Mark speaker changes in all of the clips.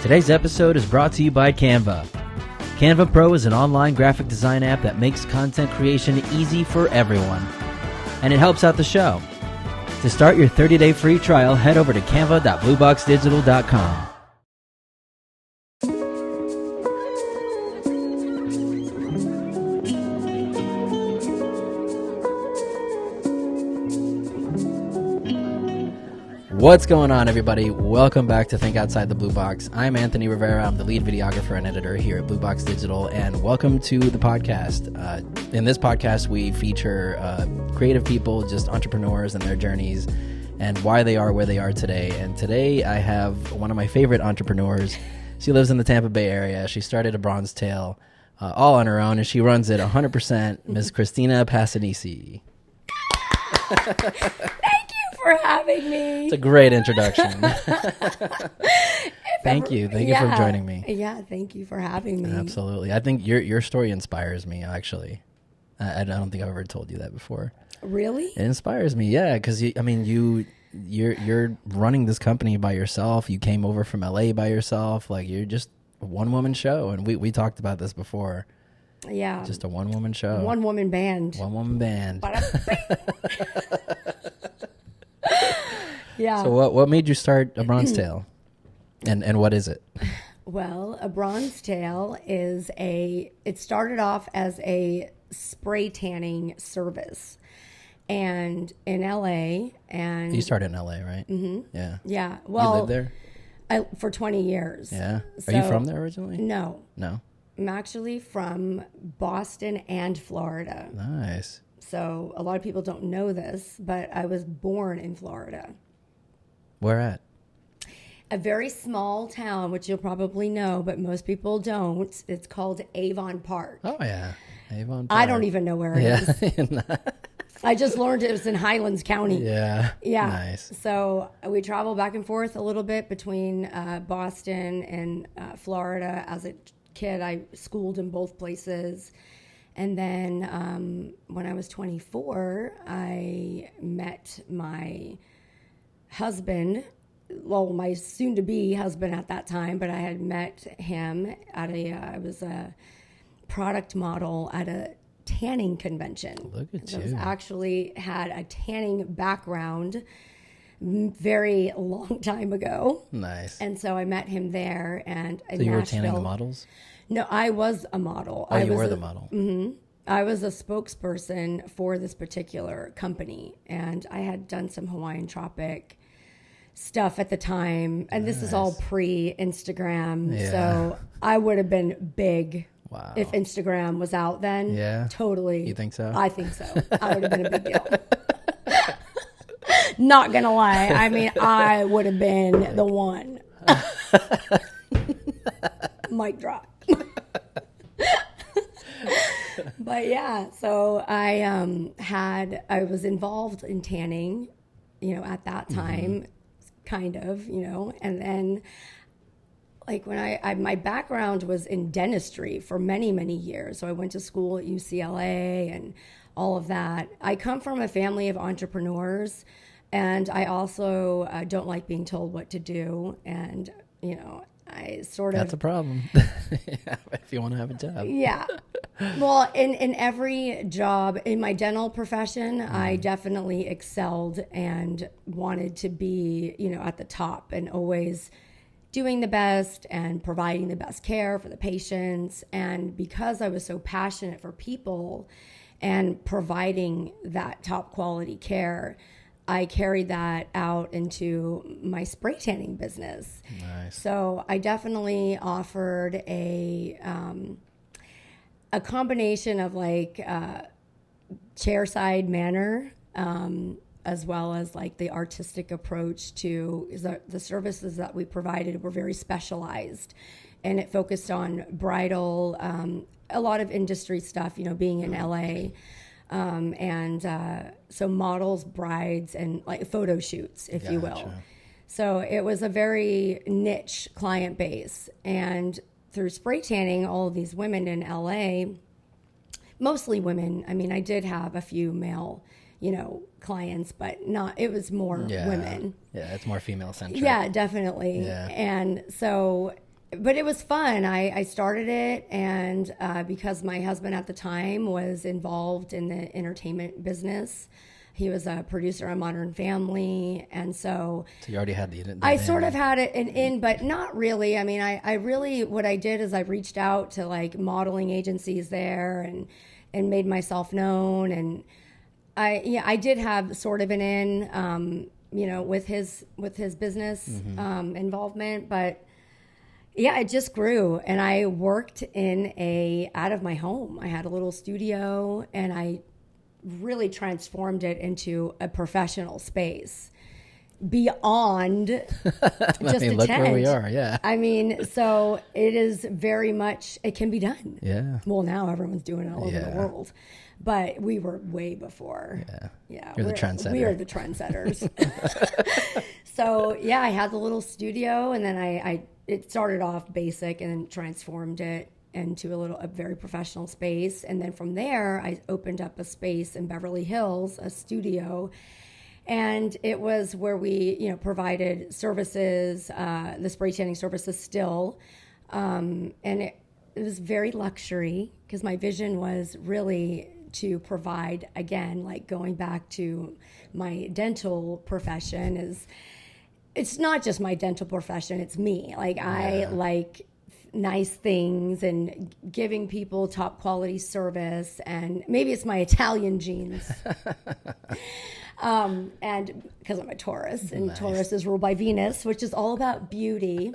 Speaker 1: Today's episode is brought to you by Canva. Canva Pro is an online graphic design app that makes content creation easy for everyone. And it helps out the show. To start your 30-day free trial, head over to canva.blueboxdigital.com. What's going on, everybody? Welcome back to Think Outside the Blue Box. I'm Anthony Rivera. I'm the lead videographer and editor here at BlueBox Digital, and welcome to the podcast. In this podcast, we feature creative people, just entrepreneurs and their journeys, and why they are where they are today. And today, I have one of my favorite entrepreneurs. She lives in the Tampa Bay area. She started ABronzTail all on her own, and she runs it 100%. Ms. Christina Passanisi.
Speaker 2: For having me.
Speaker 1: It's a great introduction. Thank you for joining me.
Speaker 2: Yeah, thank you for having me.
Speaker 1: Absolutely. I think your story inspires me, actually. I don't think I've ever told you that before.
Speaker 2: Really?
Speaker 1: It inspires me, yeah, because you're running this company by yourself. You came over from LA by yourself. Like, you're just a one-woman show, and we talked about this before.
Speaker 2: Yeah.
Speaker 1: Just a one-woman show.
Speaker 2: One-woman band.
Speaker 1: One-woman band.
Speaker 2: Yeah.
Speaker 1: So what made you start ABronzTail, and what is it?
Speaker 2: Well, ABronzTail is it started off as a spray tanning service, and in LA, and
Speaker 1: you started in LA, right?
Speaker 2: Mm-hmm.
Speaker 1: Yeah.
Speaker 2: Yeah. Well,
Speaker 1: you lived there?
Speaker 2: For 20 years.
Speaker 1: Yeah.
Speaker 2: So,
Speaker 1: are you from there originally?
Speaker 2: No.
Speaker 1: I'm
Speaker 2: actually from Boston and Florida.
Speaker 1: Nice.
Speaker 2: So a lot of people don't know this, but I was born in Florida.
Speaker 1: Where at?
Speaker 2: A very small town, which you'll probably know, but most people don't. It's called Avon Park.
Speaker 1: Oh, yeah. Avon Park.
Speaker 2: I don't even know where it is. I just learned it was in Highlands County.
Speaker 1: Yeah.
Speaker 2: Yeah.
Speaker 1: Nice.
Speaker 2: So we travel back and forth a little bit between Boston and Florida. As a kid, I schooled in both places. And then when I was 24, I met my husband, well, my soon-to-be husband at that time, but I had met him at I was a product model at a tanning convention.
Speaker 1: Look at
Speaker 2: I
Speaker 1: you.
Speaker 2: actually had a tanning background very long time ago.
Speaker 1: Nice.
Speaker 2: And so I met him there. And in
Speaker 1: so you were
Speaker 2: Nashville.
Speaker 1: tanning the models?
Speaker 2: No, I was a model.
Speaker 1: Oh, you were the model.
Speaker 2: Mm-hmm. I was a spokesperson for this particular company, and I had done some Hawaiian Tropic stuff at the time, and this is all pre-Instagram, so I would have been big if Instagram was out then.
Speaker 1: Yeah.
Speaker 2: Totally.
Speaker 1: You think so?
Speaker 2: I think so. I would have been a big deal. Not gonna lie. I mean, I would have been the one. Mic drop. But yeah, so I was involved in tanning, at that time, kind of, and then like when my background was in dentistry for many, many years. So I went to school at UCLA and all of that. I come from a family of entrepreneurs, and I also don't like being told what to do. And, I sort of...
Speaker 1: That's a problem if you want to have a job.
Speaker 2: Yeah. Well, in every job, in my dental profession, I definitely excelled and wanted to be, at the top and always doing the best and providing the best care for the patients. And because I was so passionate for people and providing that top quality care, I carried that out into my spray tanning business.
Speaker 1: Nice.
Speaker 2: So I definitely offered a combination of like chairside manner, as well as like the artistic approach to the services that we provided were very specialized, and it focused on bridal, a lot of industry stuff, being in LA. So models, brides, and like photo shoots, if you will. So it was a very niche client base. And through spray tanning, all of these women in LA, mostly women. I mean, I did have a few male, clients, but it was more women.
Speaker 1: Yeah, it's more female centric.
Speaker 2: Yeah, definitely.
Speaker 1: Yeah.
Speaker 2: And so but it was fun. I started it, and because my husband at the time was involved in the entertainment business, he was a producer on Modern Family, and so
Speaker 1: you already had the
Speaker 2: I sort of had it in, but not really. I mean, I really, what I did is I reached out to like modeling agencies there and made myself known, and I did have sort of an in, with his business involvement, but yeah, it just grew, and I worked out of my home. I had a little studio, and I really transformed it into a professional space beyond just a
Speaker 1: look
Speaker 2: tent.
Speaker 1: where we are. Yeah.
Speaker 2: I mean, so it is very much, it can be done.
Speaker 1: Yeah.
Speaker 2: Well, now everyone's doing it all over the world, but we were way before.
Speaker 1: Yeah. You're the trendsetter.
Speaker 2: We are the trendsetters. So yeah, I had the little studio, and then it started off basic and then transformed it into a very professional space. And then from there, I opened up a space in Beverly Hills, a studio. And it was where we, provided services, the spray tanning services still. And it was very luxury, because my vision was really to provide, again, like going back to my dental profession, it's not just my dental profession, it's me. Like I like nice things and giving people top quality service, and maybe it's my Italian genes. And because I'm a Taurus, and Taurus is ruled by Venus, which is all about beauty.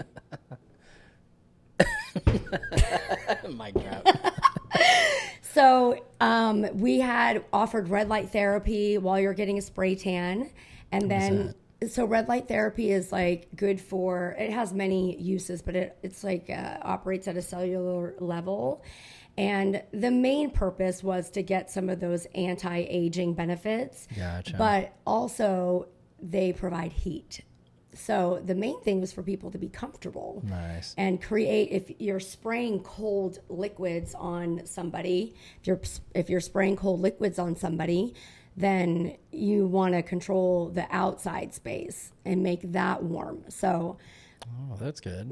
Speaker 1: Mic drop.
Speaker 2: So we had offered red light therapy while you're getting a spray tan, and then so red light therapy is like good for, it has many uses, but it's like operates at a cellular level. And the main purpose was to get some of those anti-aging benefits.
Speaker 1: Gotcha.
Speaker 2: But also they provide heat. So the main thing was for people to be comfortable.
Speaker 1: Nice.
Speaker 2: And create, if you're spraying cold liquids on somebody, if you're spraying cold liquids on somebody, then you want to control the outside space and make that warm. So,
Speaker 1: that's good.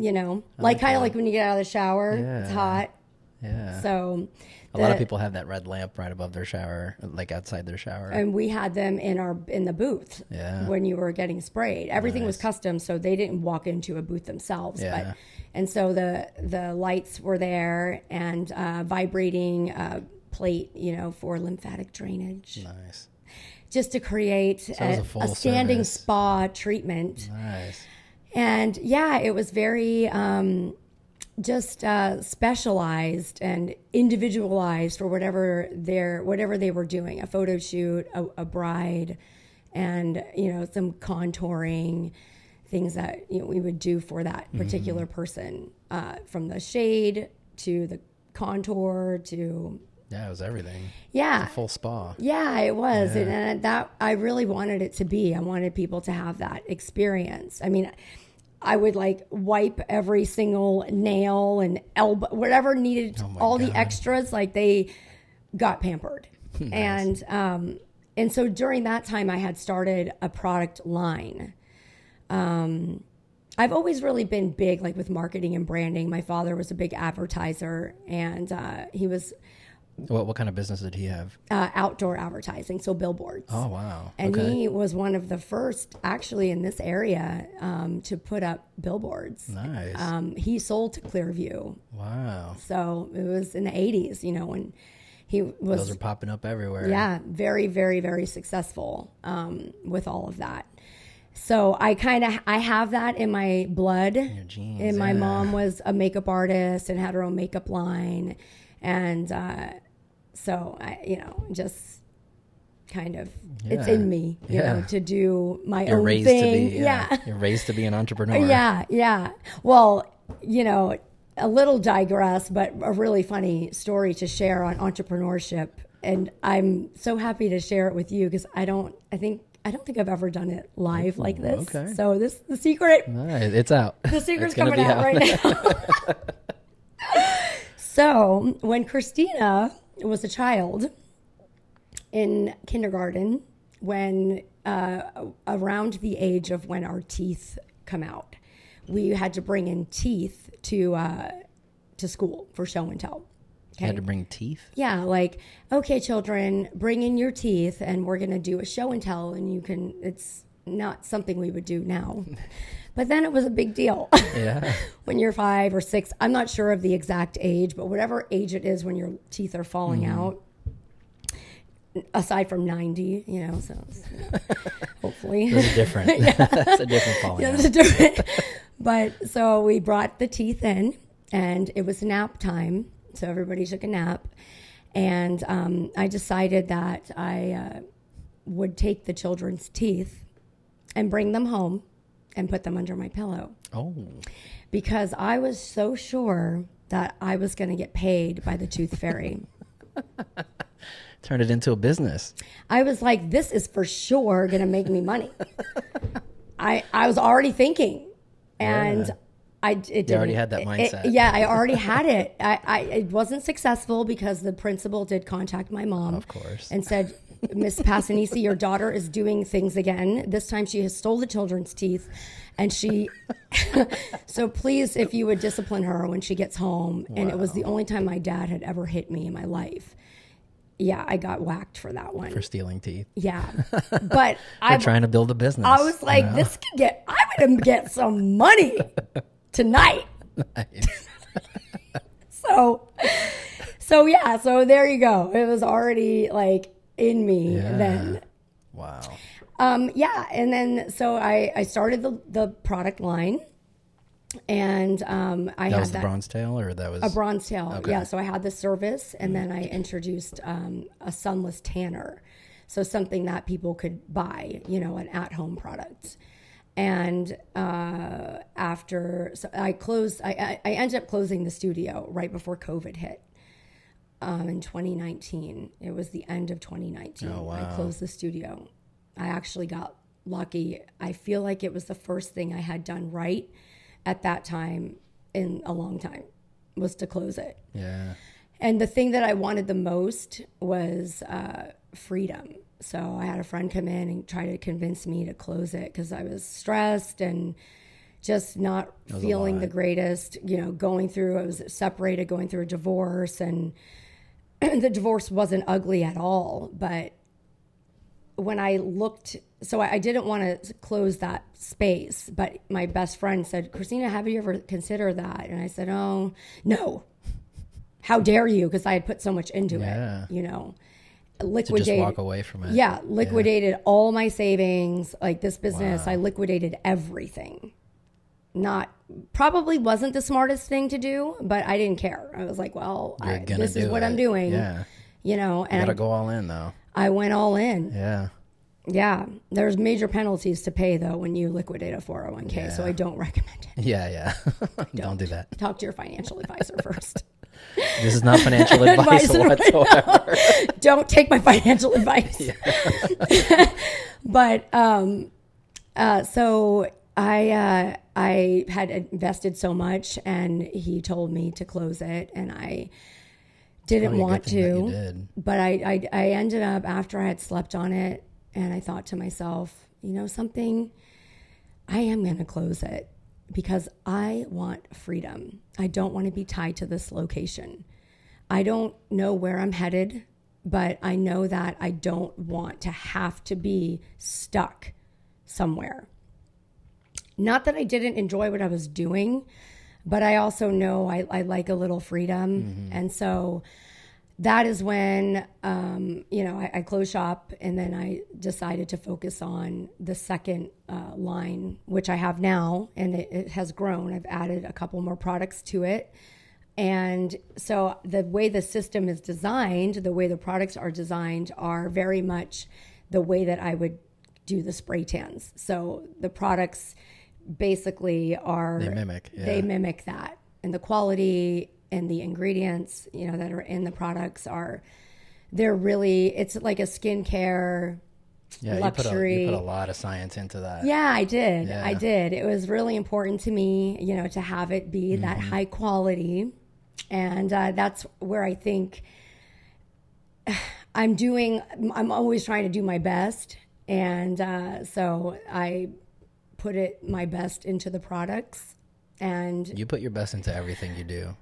Speaker 2: like kind of like when you get out of the shower, it's hot.
Speaker 1: Yeah.
Speaker 2: So
Speaker 1: a lot of people have that red lamp right above their shower, like outside their shower.
Speaker 2: And we had them in the booth when you were getting sprayed. Everything was custom, so they didn't walk into a booth themselves.
Speaker 1: Yeah.
Speaker 2: And so the lights were there, and vibrating plate, for lymphatic drainage.
Speaker 1: Nice.
Speaker 2: Just to create a standing
Speaker 1: service.
Speaker 2: spa treatment.
Speaker 1: Nice.
Speaker 2: And yeah, it was very just specialized and individualized for whatever they were doing. A photo shoot, a bride, and some contouring things that we would do for that particular person, from the shade to the contour to.
Speaker 1: Yeah, it was everything.
Speaker 2: Yeah.
Speaker 1: It's a full spa.
Speaker 2: Yeah, it was. Yeah. And that I really wanted it to be. I wanted people to have that experience. I mean, I would like wipe every single nail and elbow, whatever needed, all the extras, like they got pampered. Nice. And so during that time I had started a product line. I've always really been big, like with marketing and branding. My father was a big advertiser, and he was...
Speaker 1: What kind of business did he have?
Speaker 2: Outdoor advertising, so billboards.
Speaker 1: Oh, wow.
Speaker 2: And he was one of the first, actually, in this area to put up billboards.
Speaker 1: Nice.
Speaker 2: He sold to Clearview.
Speaker 1: Wow.
Speaker 2: So it was in the 80s, when he was...
Speaker 1: Those are popping up everywhere.
Speaker 2: Yeah, very, very, very successful with all of that. So I have that in my blood.
Speaker 1: In your genes,
Speaker 2: and my mom was a makeup artist and had her own makeup line. And so I, just kind of, it's in me, you know, to do my own thing.
Speaker 1: You're raised to be an entrepreneur.
Speaker 2: Yeah. Well, a little digress, but a really funny story to share on entrepreneurship. And I'm so happy to share it with you because I don't think I've ever done it live like this.
Speaker 1: Okay.
Speaker 2: So the secret.
Speaker 1: Nice. It's out.
Speaker 2: The secret's coming out right now. So when Christina was a child in kindergarten, when around the age of when our teeth come out, we had to bring in teeth to school for show and tell.
Speaker 1: You had to bring teeth?
Speaker 2: Yeah, like, okay, children, bring in your teeth, and we're going to do a show and tell, and it's not something we would do now. But then it was a big deal.
Speaker 1: Yeah.
Speaker 2: When you're 5 or 6, I'm not sure of the exact age, but whatever age it is when your teeth are falling out, aside from 90, so hopefully.
Speaker 1: It's different. That's a different falling out.
Speaker 2: It's different. But so we brought the teeth in, and it was nap time. So everybody took a nap. And I decided that I would take the children's teeth and bring them home and put them under my pillow.
Speaker 1: Oh.
Speaker 2: Because I was so sure that I was going to get paid by the tooth fairy.
Speaker 1: Turn it into a business.
Speaker 2: I was like, this is for sure going to make me money. I was already thinking. And you
Speaker 1: already had that mindset.
Speaker 2: I already had it. It wasn't successful because the principal did contact my mom.
Speaker 1: Of course.
Speaker 2: And said, Miss Passanisi, your daughter is doing things again. This time she has stole the children's teeth. And so please, if you would discipline her when she gets home. Wow. And it was the only time my dad had ever hit me in my life. Yeah, I got whacked for that one.
Speaker 1: For stealing teeth.
Speaker 2: Yeah. But
Speaker 1: I'm trying to build a business.
Speaker 2: I was like, I'm going to get some money tonight.
Speaker 1: Nice.
Speaker 2: So there you go. It was already like in me then.
Speaker 1: Wow.
Speaker 2: And then so I started the product line, and I had
Speaker 1: was the BronzTail, or that was
Speaker 2: a BronzTail.
Speaker 1: Okay.
Speaker 2: Yeah. So I had the service, and then I introduced a sunless tanner, so something that people could buy, an at-home product. And so I ended up closing the studio right before COVID hit. In 2019, it was the end of 2019.
Speaker 1: Oh, wow.
Speaker 2: I closed the studio. I actually got lucky. I feel like it was the first thing I had done right at that time in a long time, was to close it.
Speaker 1: Yeah.
Speaker 2: And the thing that I wanted the most was freedom. So I had a friend come in and try to convince me to close it because I was stressed and just not feeling the greatest, I was separated, going through a divorce, and the divorce wasn't ugly at all. But when I looked, so I didn't want to close that space, but my best friend said, Christina, have you ever considered that? And I said, oh, no. How dare you? Because I had put so much into it, liquidated,
Speaker 1: to just walk away from it.
Speaker 2: Yeah, liquidated all my savings. Like this business, I liquidated everything. Probably wasn't the smartest thing to do, but I didn't care. I was like, well, this is what I'm doing.
Speaker 1: Yeah.
Speaker 2: And
Speaker 1: you gotta go all in though.
Speaker 2: I went all in.
Speaker 1: Yeah.
Speaker 2: Yeah. There's major penalties to pay though when you liquidate a 401k, so I don't recommend it.
Speaker 1: Yeah. Don't do that.
Speaker 2: Talk to your financial advisor first.
Speaker 1: This is not financial advice whatsoever.
Speaker 2: Don't take my financial advice. But so I had invested so much, and he told me to close it, and I didn't want to. But I ended up, after I had slept on it, and I thought to myself, something, I am going to close it. Because I want freedom. I don't want to be tied to this location. I don't know where I'm headed, but I know that I don't want to have to be stuck somewhere. Not that I didn't enjoy what I was doing, but I also know I like a little freedom. Mm-hmm. And so that is when, I closed shop, and then I decided to focus on the second line, which I have now, and it has grown. I've added a couple more products to it. And so the way the system is designed, the way the products are designed, are very much the way that I would do the spray tans. So the products basically they mimic that. And the quality and the ingredients, that are in the products they're really, it's like a skincare luxury.
Speaker 1: You put a lot of science into that.
Speaker 2: Yeah, I did. Yeah. I did. It was really important to me, to have it be that high quality. And that's where I think I'm always trying to do my best. And so I put my best into the products. And
Speaker 1: you put your best into everything you do.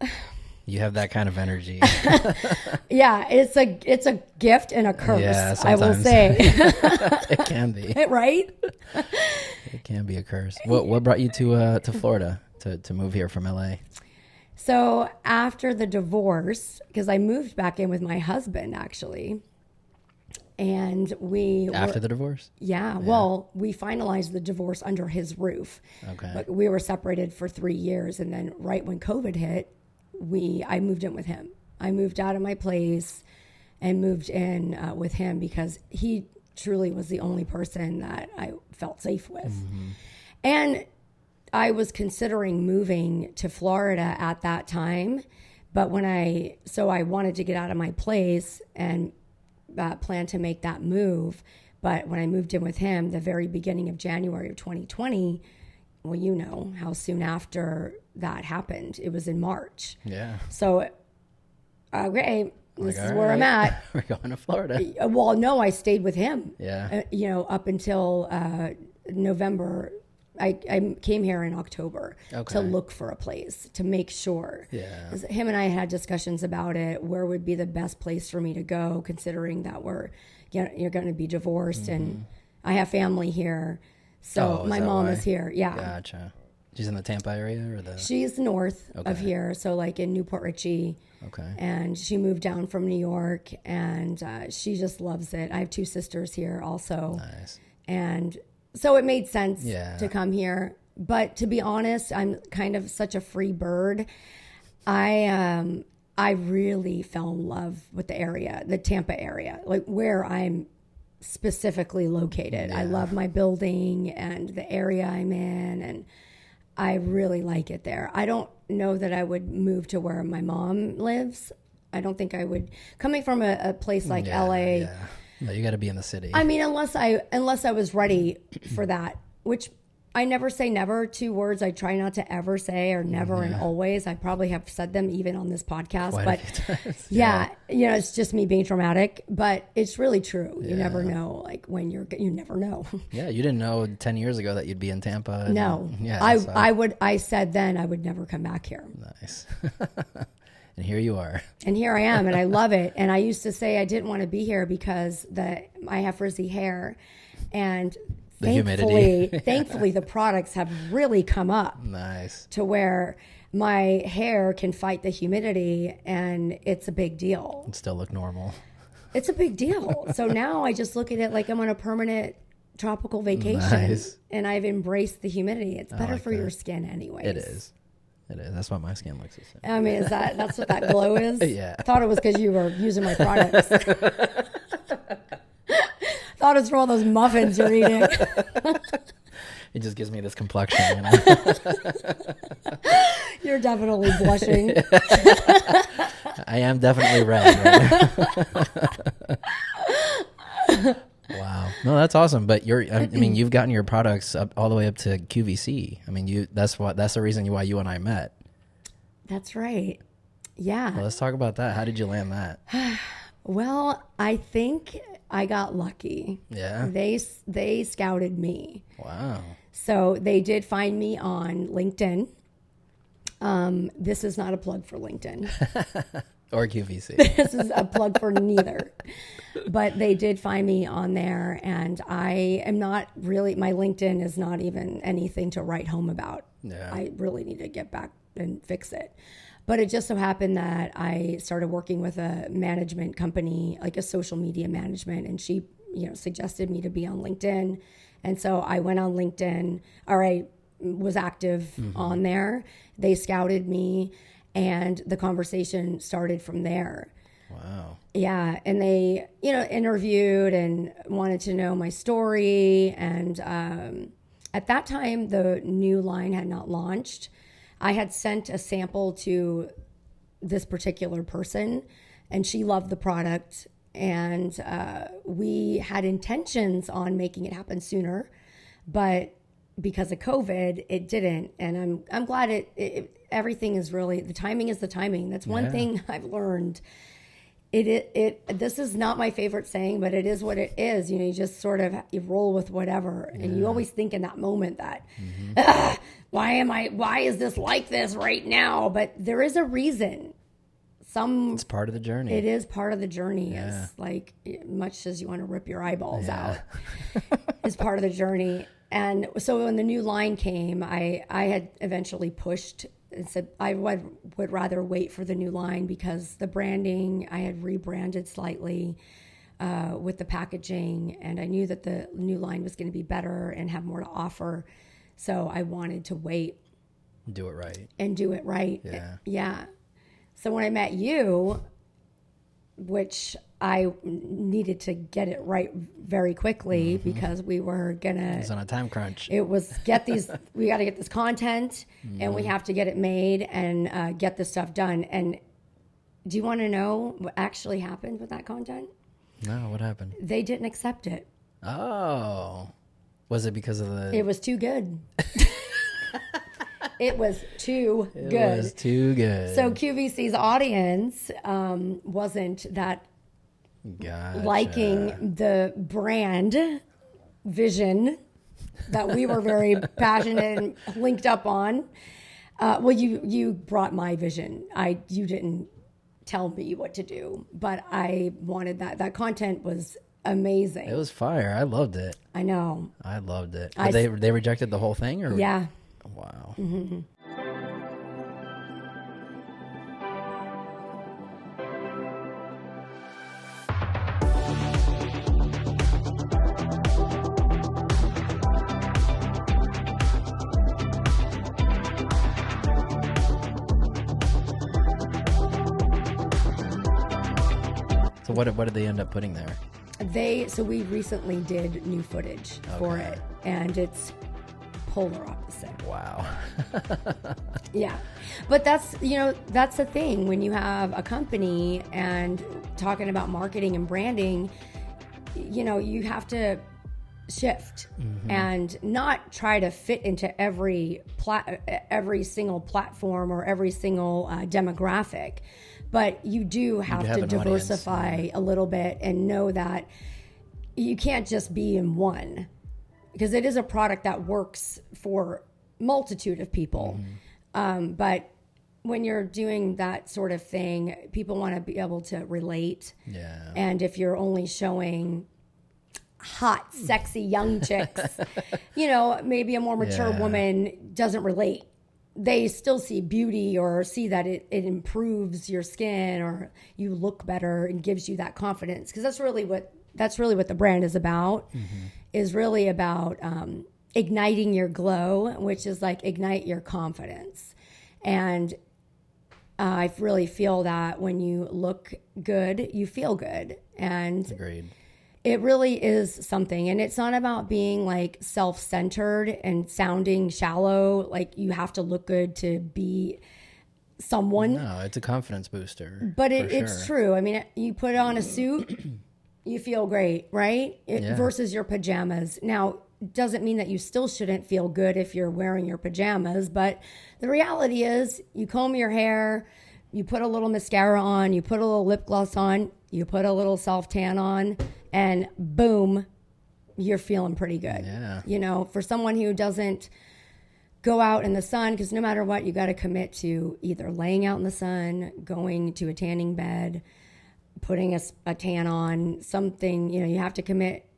Speaker 1: You have that kind of energy.
Speaker 2: Yeah, it's a gift and a curse, I will say.
Speaker 1: It can be.
Speaker 2: Right?
Speaker 1: It can be a curse. What brought you to Florida to move here from LA?
Speaker 2: So after the divorce, because I moved back in with my husband, actually. And
Speaker 1: After the divorce?
Speaker 2: Yeah, well, we finalized the divorce under his roof.
Speaker 1: Okay.
Speaker 2: But we were separated for 3 years. And then right when COVID hit, I moved in with him. I moved out of my place and moved in with him because he truly was the only person that I felt safe with. Mm-hmm. And I was considering moving to Florida at that time, but so I wanted to get out of my place and planned to make that move. But when I moved in with him, the very beginning of January of 2020, well, you know how soon after that happened. It was in March.
Speaker 1: Yeah.
Speaker 2: So, okay, this is where I'm at.
Speaker 1: We're going to Florida.
Speaker 2: Well, no, I stayed with him.
Speaker 1: Yeah.
Speaker 2: Up until November. I came here in October to look for a place, to make sure.
Speaker 1: Yeah.
Speaker 2: 'Cause him and I had discussions about it. Where would be the best place for me to go, considering that you're going to be divorced and I have family here. So my mom is here. Yeah.
Speaker 1: Gotcha. She's in the Tampa area or
Speaker 2: She's north of here. So like in Newport Richie.
Speaker 1: Okay.
Speaker 2: And she moved down from New York and she just loves it. I have 2 sisters here also.
Speaker 1: Nice.
Speaker 2: And so it made sense to come here. But to be honest, I'm kind of such a free bird. I really fell in love with the area, the Tampa area, like where I'm specifically located. I love my building and the area I'm in, and I really like it there. I don't know that I would move to where my mom lives. I don't think I would. Coming from a place like LA.
Speaker 1: Yeah. No, you got to be in the city.
Speaker 2: I mean, unless I was ready for that, which I never say never. 2 words I try not to ever say are never and always. I probably have said them even on this podcast.
Speaker 1: Quite
Speaker 2: but
Speaker 1: a few times.
Speaker 2: it's just me being dramatic, but it's really true. You never know, like when you never know.
Speaker 1: Yeah, you didn't know 10 years ago that you'd be in Tampa.
Speaker 2: No. I said then I would never come back here.
Speaker 1: Nice. And here you are.
Speaker 2: And here I am, and I love it. And I used to say I didn't want to be here because I have frizzy hair. And thankfully, the products have really come up.
Speaker 1: Nice.
Speaker 2: To where my hair can fight the humidity, and it's a big deal.
Speaker 1: And still look normal.
Speaker 2: It's a big deal. So now I just look at it like I'm on a permanent tropical vacation.
Speaker 1: Nice.
Speaker 2: And I've embraced the humidity. It's better for your skin anyways.
Speaker 1: It is. That's why my skin looks the same.
Speaker 2: I mean, that's what that glow is?
Speaker 1: Yeah.
Speaker 2: I thought it was because you were using my products. Thought it's for all those muffins you're eating.
Speaker 1: It just gives me this complexion,
Speaker 2: You're definitely blushing.
Speaker 1: I am definitely red. Right? Wow. No, that's awesome. But you've gotten your products up all the way up to QVC. I mean, that's the reason why you and I met.
Speaker 2: That's right. Yeah.
Speaker 1: Well, let's talk about that. How did you land that?
Speaker 2: Well, I think I got lucky.
Speaker 1: Yeah.
Speaker 2: They scouted me.
Speaker 1: Wow.
Speaker 2: So they did find me on LinkedIn. This is not a plug for LinkedIn.
Speaker 1: Or QVC.
Speaker 2: This is a plug for neither. But they did find me on there, and I am not really, my LinkedIn is not even anything to write home about.
Speaker 1: Yeah.
Speaker 2: I really need to get back and fix it. But it just so happened that I started working with a management company, like a social media management, and she, suggested me to be on LinkedIn. And so I went on LinkedIn, or I was active on there. They scouted me, and the conversation started from there.
Speaker 1: Wow.
Speaker 2: Yeah. And they, interviewed and wanted to know my story. And at that time, the new line had not launched. I had sent a sample to this particular person, and she loved the product. And we had intentions on making it happen sooner, but because of COVID, it didn't. And I'm glad everything is really, the timing is the timing. That's one thing I've learned This is not my favorite saying, but it is what it is. You just sort of, you roll with whatever. And you always think in that moment that, why is this like this right now? But there is a reason. It's
Speaker 1: part of the journey.
Speaker 2: It is part of the journey. Yeah. It's like, much as you want to rip your eyeballs out, it's part of the journey. And so when the new line came, I had eventually pushed and said I would rather wait for the new line, because the branding, I had rebranded slightly with the packaging, and I knew that the new line was going to be better and have more to offer. So I wanted to wait.
Speaker 1: Do it right.
Speaker 2: And do it right.
Speaker 1: Yeah.
Speaker 2: Yeah. So when I met you, which I needed to get it right very quickly, because we were going to... It
Speaker 1: was on a time crunch.
Speaker 2: It was we got to get this content, and we have to get it made and get this stuff done. And do you want to know what actually happened with that content?
Speaker 1: No, what happened?
Speaker 2: They didn't accept it.
Speaker 1: Oh. Was it because of the...
Speaker 2: It was too good. It was too good.
Speaker 1: It was too good.
Speaker 2: So QVC's audience wasn't that liking the brand vision that we were very passionate and linked up on. Well, you brought my vision. You didn't tell me what to do, but I wanted that. That content was amazing.
Speaker 1: It was fire. I loved it.
Speaker 2: I know.
Speaker 1: I loved it. They rejected the whole thing, or
Speaker 2: yeah.
Speaker 1: Wow.
Speaker 2: Mm-hmm.
Speaker 1: So what did they end up putting there?
Speaker 2: So we recently did new footage for it, and it's polar opposite.
Speaker 1: Wow.
Speaker 2: Yeah. But that's the thing when you have a company and talking about marketing and branding, you have to shift and not try to fit into every single platform or every single demographic. But you do have to diversify a little bit and know that you can't just be in one, because it is a product that works for multitude of people. But when you're doing that sort of thing, people want to be able to relate.
Speaker 1: Yeah.
Speaker 2: And if you're only showing hot, sexy young chicks, maybe a more mature woman doesn't relate. They still see beauty or see that it improves your skin or you look better and gives you that confidence. Because that's really what the brand is about, is really about igniting your glow, which is like ignite your confidence. And I really feel that when you look good, you feel good. And
Speaker 1: agreed.
Speaker 2: It really is something. And it's not about being like self-centered and sounding shallow. Like you have to look good to be someone.
Speaker 1: No, it's a confidence booster.
Speaker 2: But it's true. I mean, you put on a suit, you feel great, right? Versus your pajamas. Now, doesn't mean that you still shouldn't feel good if you're wearing your pajamas. But the reality is you comb your hair, you put a little mascara on, you put a little lip gloss on, you put a little self-tan on, and boom, you're feeling pretty good.
Speaker 1: Yeah.
Speaker 2: For someone who doesn't go out in the sun, because no matter what, you got to commit to either laying out in the sun, going to a tanning bed, putting a tan on, something, you have to commit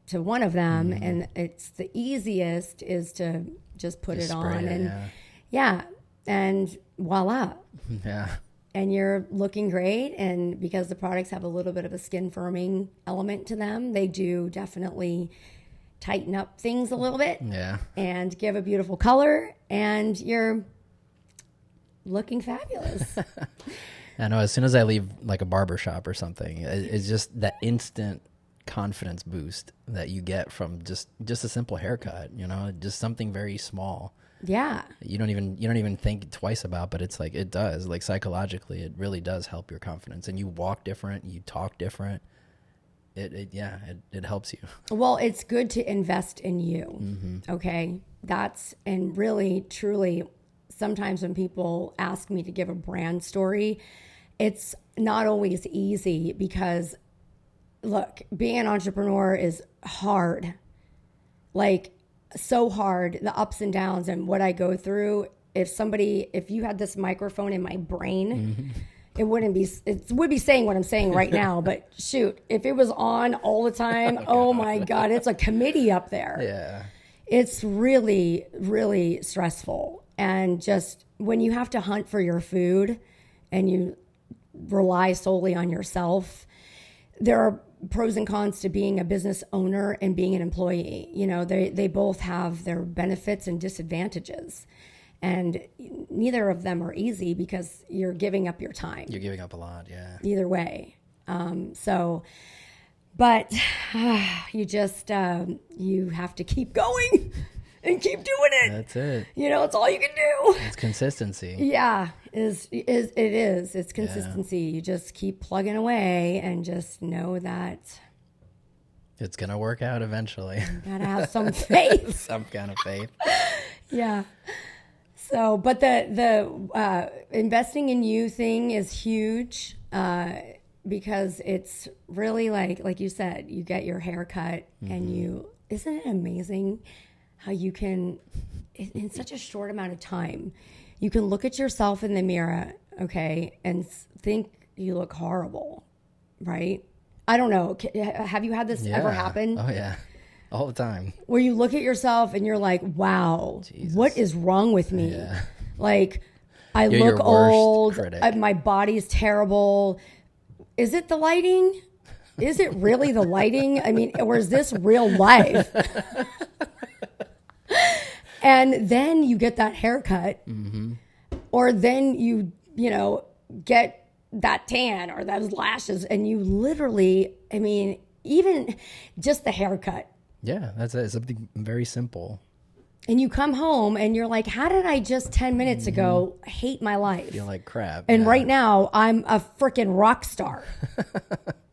Speaker 2: to one of them. And it's the easiest is to just put it on and voila.
Speaker 1: Yeah.
Speaker 2: And you're looking great. And because the products have a little bit of a skin firming element to them, they do definitely tighten up things a little bit.
Speaker 1: Yeah.
Speaker 2: And give a beautiful color. And you're looking fabulous.
Speaker 1: I know, as soon as I leave like a barber shop or something, it's just that instant confidence boost that you get from just a simple haircut, just something very small.
Speaker 2: Yeah.
Speaker 1: You don't even think twice about, but it's like, it does, like psychologically, it really does help your confidence, and you walk different, you talk different. It helps you. Well,
Speaker 2: it's good to invest in you. Okay. And really, truly, sometimes when people ask me to give a brand story, it's not always easy because, look, being an entrepreneur is hard. Like, so hard, the ups and downs and what I go through. If you had this microphone in my brain, it would be saying what I'm saying right now, but shoot, if it was on all the time, oh my God, it's a committee up there.
Speaker 1: Yeah.
Speaker 2: It's really, really stressful. And just when you have to hunt for your food and you rely solely on yourself, there are pros and cons to being a business owner and being an employee. You know, they both have their benefits and disadvantages. And neither of them are easy because you're giving up your time.
Speaker 1: You're giving up a lot, yeah.
Speaker 2: Either way. But you just, you have to keep going and keep doing it.
Speaker 1: That's it.
Speaker 2: You know, it's all you can do.
Speaker 1: It's consistency.
Speaker 2: Yeah, it is. It's consistency. Yeah. You just keep plugging away and just know that
Speaker 1: it's going to work out eventually.
Speaker 2: You gotta have some faith.
Speaker 1: Some kind of faith.
Speaker 2: Yeah. So, but the investing in you thing is huge because it's really like you said, you get your hair cut and isn't it amazing how you can, in such a short amount of time, you can look at yourself in the mirror, okay, and think you look horrible, right? I don't know. Have you had this ever happen?
Speaker 1: Oh, yeah. All the time.
Speaker 2: Where you look at yourself and you're like, wow,
Speaker 1: Jesus.
Speaker 2: What is wrong with me?
Speaker 1: Yeah.
Speaker 2: Like, I
Speaker 1: You're
Speaker 2: look old.
Speaker 1: critic.
Speaker 2: My body's terrible. Is it the lighting? Is it really the lighting? I mean, or is this real life? And then you get that haircut. Or then you get that tan or those lashes. And you literally, I mean, even just the haircut.
Speaker 1: Yeah, that's it. Something very simple.
Speaker 2: And you come home and you're like, how did I just 10 minutes ago hate my life?
Speaker 1: Feel like crap.
Speaker 2: And right now I'm a freaking rock star.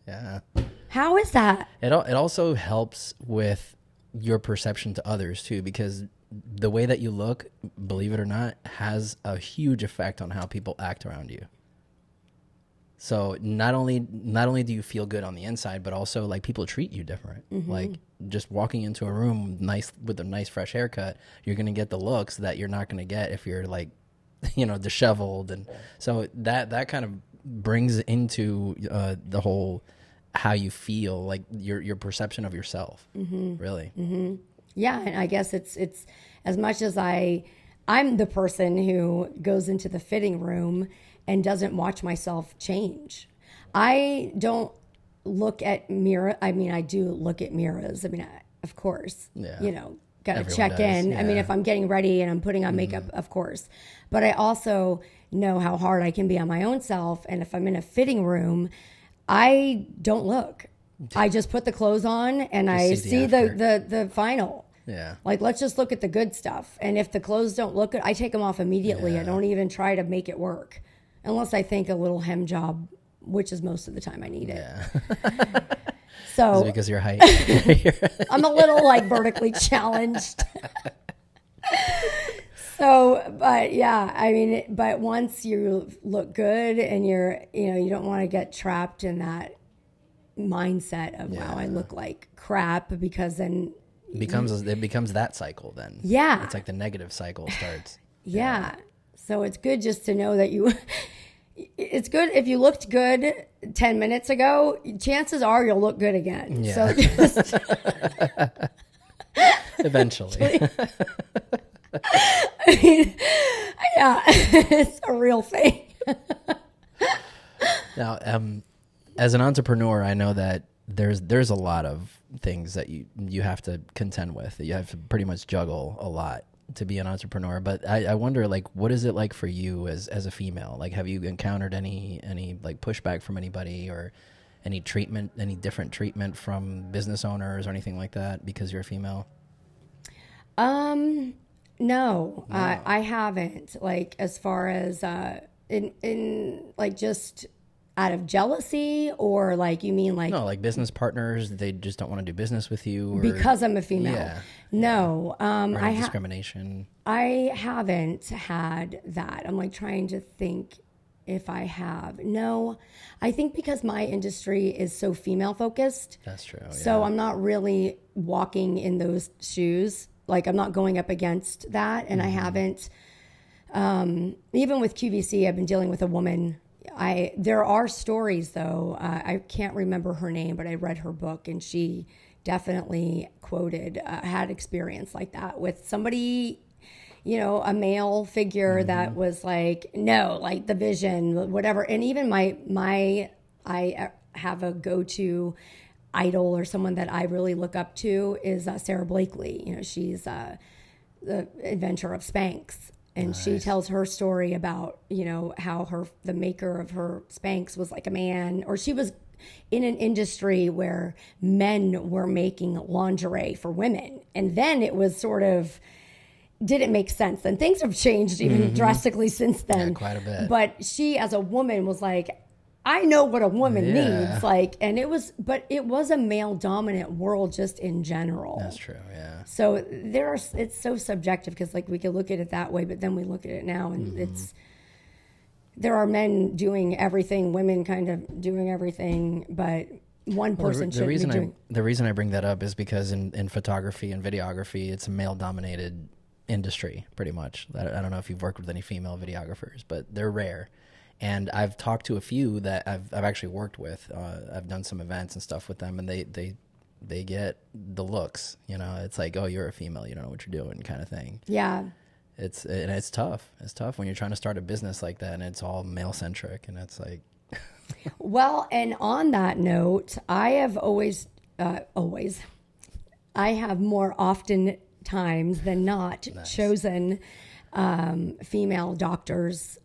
Speaker 1: Yeah.
Speaker 2: How is that?
Speaker 1: It also helps with your perception to others too, because the way that you look, believe it or not, has a huge effect on how people act around you. So not only do you feel good on the inside, but also like people treat you different. Like just walking into a room with a nice fresh haircut, you're going to get the looks that you're not going to get if you're like, disheveled. And so that kind of brings into the whole how you feel, like your perception of yourself, really.
Speaker 2: Yeah, and I guess it's as much as I'm the person who goes into the fitting room and doesn't watch myself change. I don't look at mirror. I mean, I do look at mirrors. I mean, of course, got to check in.
Speaker 1: Yeah.
Speaker 2: I mean, if I'm getting ready and I'm putting on makeup, of course. But I also know how hard I can be on my own self. And if I'm in a fitting room, I don't look. I just put the clothes on and I see the final.
Speaker 1: Yeah.
Speaker 2: Like, let's just look at the good stuff. And if the clothes don't look good, I take them off immediately. Yeah. I don't even try to make it work. Unless I think a little hem job, which is most of the time I need it.
Speaker 1: Yeah.
Speaker 2: So
Speaker 1: is it because of your height?
Speaker 2: I'm a little like vertically challenged. So, but yeah, I mean, but once you look good and you don't want to get trapped in that mindset of, wow, I look like crap, because then
Speaker 1: it becomes that cycle then.
Speaker 2: Yeah.
Speaker 1: It's like the negative cycle starts.
Speaker 2: Yeah. So it's good just to know that it's good if you looked good 10 minutes ago, chances are you'll look good again.
Speaker 1: Yeah.
Speaker 2: So just
Speaker 1: eventually.
Speaker 2: I mean, yeah, it's a real thing.
Speaker 1: Now, as an entrepreneur, I know that there's a lot of things that you have to contend with. You have to pretty much juggle a lot to be an entrepreneur. But I wonder, like, what is it like for you as a female? Like, have you encountered any like pushback from anybody, or any different treatment from business owners or anything like that because you're a female?
Speaker 2: No. I haven't. Like, as far as in like just out of jealousy, or like, you mean like...
Speaker 1: No, like business partners, they just don't want to do business with you? Or,
Speaker 2: because I'm a female?
Speaker 1: Yeah.
Speaker 2: No.
Speaker 1: Or any discrimination?
Speaker 2: I haven't had that. I'm like trying to think if I have. No, I think because my industry is so female focused.
Speaker 1: That's true. Yeah.
Speaker 2: So I'm not really walking in those shoes. Like, I'm not going up against that. And I haven't, even with QVC, I've been dealing with a woman. There are stories though. I can't remember her name, but I read her book and she definitely quoted, had experience like that with somebody, you know, a male figure that was like, no, like the vision, whatever. And even I have a go-to idol or someone that I really look up to is Sarah Blakely. You know, she's the inventor of Spanx. And she tells her story about, you know, how the maker of her Spanx was like a man, or she was in an industry where men were making lingerie for women. And then it was sort of, didn't make sense. And things have changed even drastically since then.
Speaker 1: Yeah, quite a bit.
Speaker 2: But she, as a woman, was like, I know what a woman needs. Like, and it was a male dominant world just in general.
Speaker 1: That's true. Yeah.
Speaker 2: So it's so subjective because like we could look at it that way, but then we look at it now and there are men doing everything, women kind of doing everything, but one person should be doing.
Speaker 1: The reason I bring that up is because in photography and videography, it's a male dominated industry pretty much. I don't know if you've worked with any female videographers, but they're rare. And I've talked to a few that I've actually worked with. I've done some events and stuff with them, and they get the looks. You know, it's like, oh, you're a female, you don't know what you're doing, kind of thing.
Speaker 2: Yeah,
Speaker 1: it's tough. It's tough when you're trying to start a business like that, and it's all male centric, and it's like.
Speaker 2: Well, and on that note, I have always, I have more often times than not chosen female doctors.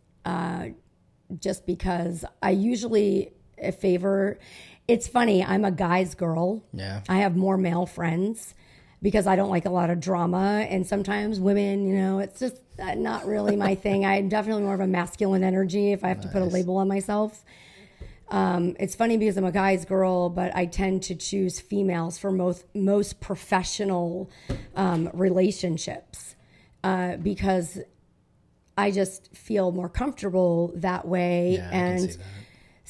Speaker 2: Just because I usually favor, it's funny, I'm a guy's girl.
Speaker 1: Yeah.
Speaker 2: I have more male friends because I don't like a lot of drama. And sometimes women, you know, it's just not really my thing. I'm definitely more of a masculine energy if I have to put a label on myself. It's funny because I'm a guy's girl, but I tend to choose females for most professional relationships because I just feel more comfortable that way.
Speaker 1: Yeah,
Speaker 2: and
Speaker 1: I can see that.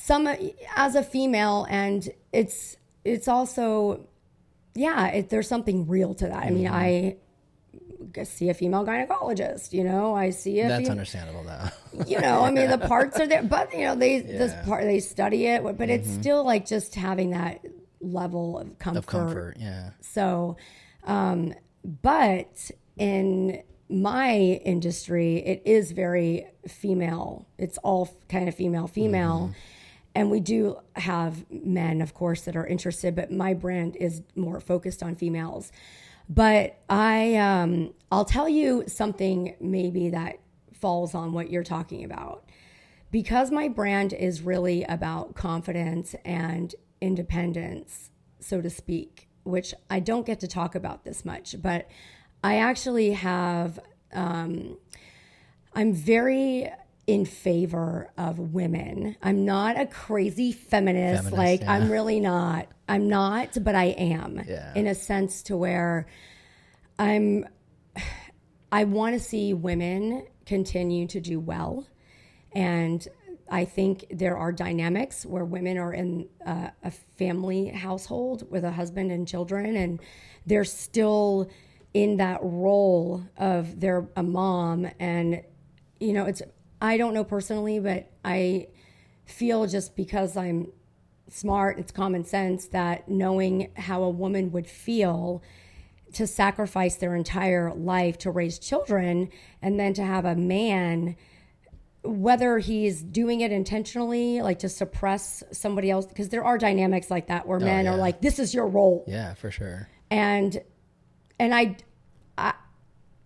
Speaker 2: some as a female, and it's also, there's something real to that. I mean, I see a female gynecologist, you know, I see
Speaker 1: that's understandable though.
Speaker 2: You know, I mean, the parts are there, but you know, they study it, but it's still like just having that level of comfort.
Speaker 1: Yeah. So,
Speaker 2: but in my industry, it is very female. It's all kind of female. And we do have men, of course, that are interested, but my brand is more focused on females. But I'll tell you something maybe that falls on what you're talking about. Because my brand is really about confidence and independence, so to speak, which I don't get to talk about this much, but I actually have, I'm very in favor of women. I'm not a crazy feminist. Like, yeah. I'm really not. I'm not, but I am in a sense to where I want to see women continue to do well. And I think there are dynamics where women are in a family household with a husband and children, and they're still in that role of they're a mom. And, you know, I don't know personally, but I feel just because I'm smart, it's common sense that knowing how a woman would feel to sacrifice their entire life to raise children and then to have a man, whether he's doing it intentionally, like to suppress somebody else, because there are dynamics like that where men are like, this is your role.
Speaker 1: Yeah, for sure.
Speaker 2: And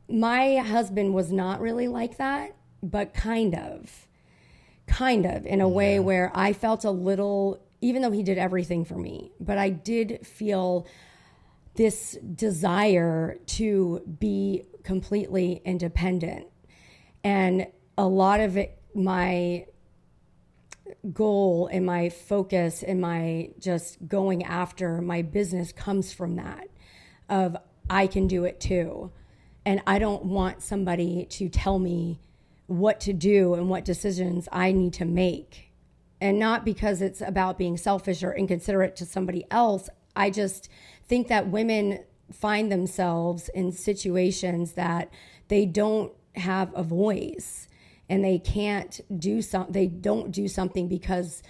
Speaker 2: my husband was not really like that, but kind of in a way where I felt a little, even though he did everything for me, but I did feel this desire to be completely independent. And a lot of it, my goal and my focus and my just going after my business comes from that of I can do it too. And I don't want somebody to tell me what to do and what decisions I need to make. And not because it's about being selfish or inconsiderate to somebody else. I just think that women find themselves in situations that they don't have a voice, and they can't do they don't do something because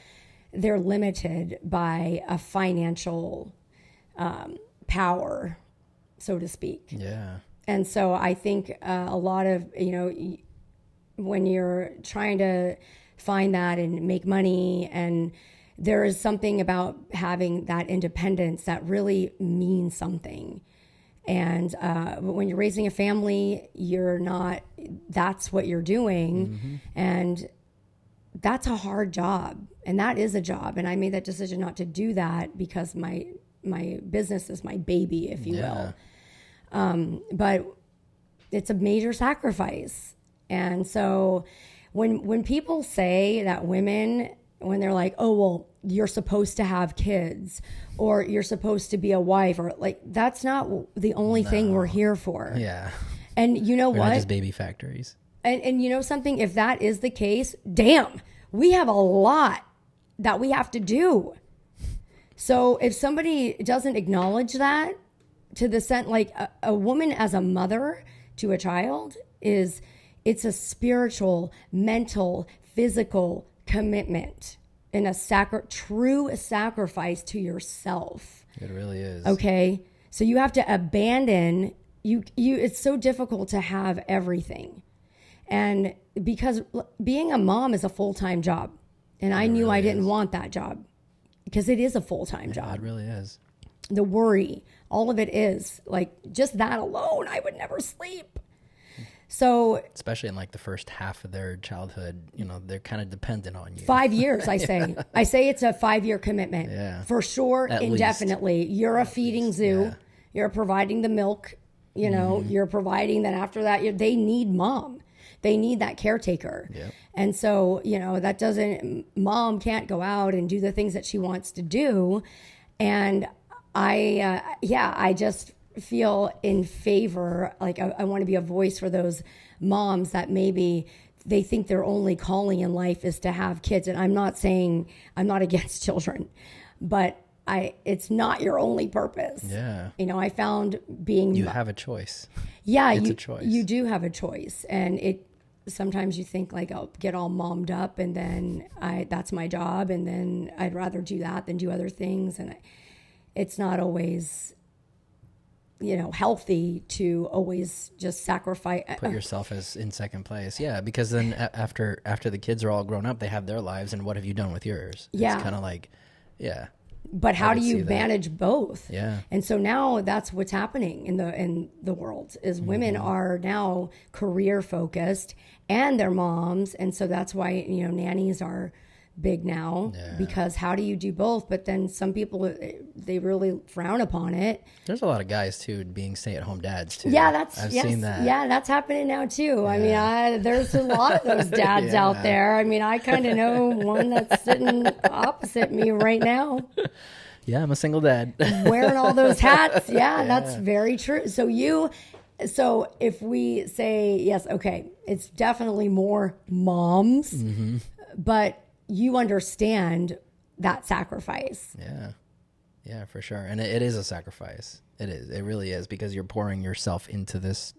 Speaker 2: they're limited by a financial power, so to speak.
Speaker 1: Yeah.
Speaker 2: And so I think a lot of, when you're trying to find that and make money, and there is something about having that independence that really means something. And when you're raising a family, that's what you're doing. Mm-hmm. And that's a hard job. And that is a job. And I made that decision not to do that because my business is my baby, if you will. But it's a major sacrifice. And so when people say that women, when they're like, oh, well, you're supposed to have kids, or you're supposed to be a wife, or like, that's not the only thing we're here for.
Speaker 1: Yeah.
Speaker 2: And you know
Speaker 1: we're
Speaker 2: what?
Speaker 1: Not just baby factories.
Speaker 2: And you know something, if that is the case, damn, we have a lot that we have to do. So if somebody doesn't acknowledge that, to the sense, like a woman as a mother to a child it's a spiritual, mental, physical commitment, and true sacrifice to yourself.
Speaker 1: It really is.
Speaker 2: Okay. So you have to abandon it's so difficult to have everything. And because being a mom is a full-time job, and I knew I didn't want that job because it is a full-time job.
Speaker 1: It really is.
Speaker 2: The worry, all of it is like just that alone. I would never sleep. So,
Speaker 1: especially in like the first half of their childhood, they're kind of dependent on you.
Speaker 2: 5 years, I say. I say it's a 5-year commitment.
Speaker 1: Yeah.
Speaker 2: For sure,
Speaker 1: At
Speaker 2: indefinitely.
Speaker 1: Least.
Speaker 2: You're a feeding zoo. Yeah. You're providing the milk. You're providing that. After that, they need mom. They need that caretaker.
Speaker 1: Yep.
Speaker 2: And so, mom can't go out and do the things that she wants to do. And I just feel in favor, like I want to be a voice for those moms that maybe they think their only calling in life is to have kids. And I'm not saying I'm not against children, but it's not your only purpose.
Speaker 1: Yeah.
Speaker 2: I found
Speaker 1: you have a choice.
Speaker 2: Yeah,
Speaker 1: it's a choice.
Speaker 2: You do have a choice. And sometimes you think like I'll get all mommed up and then that's my job. And then I'd rather do that than do other things. And it's not always, healthy to always just sacrifice.
Speaker 1: Put yourself as in second place. Yeah. Because then after the kids are all grown up, they have their lives. And what have you done with yours?
Speaker 2: Yeah.
Speaker 1: It's kind of like, yeah.
Speaker 2: But how do you manage both?
Speaker 1: Yeah.
Speaker 2: And so now that's what's happening in the world is women are now career focused and they're moms. And so that's why, nannies are big now because how do you do both? But then some people, they really frown upon it.
Speaker 1: There's a lot of guys too being stay-at-home dads too.
Speaker 2: Yeah,
Speaker 1: I've seen that.
Speaker 2: Yeah, that's happening now too. Yeah. I mean, there's a lot of those dads out there. I mean, I kind of know one that's sitting opposite me right now.
Speaker 1: Yeah, I'm a single dad.
Speaker 2: Wearing all those hats. Yeah, that's very true. So if we say, yes, okay, it's definitely more moms, but you understand that sacrifice.
Speaker 1: Yeah, for sure. And it is a sacrifice. It is. It really is, because you're pouring yourself into this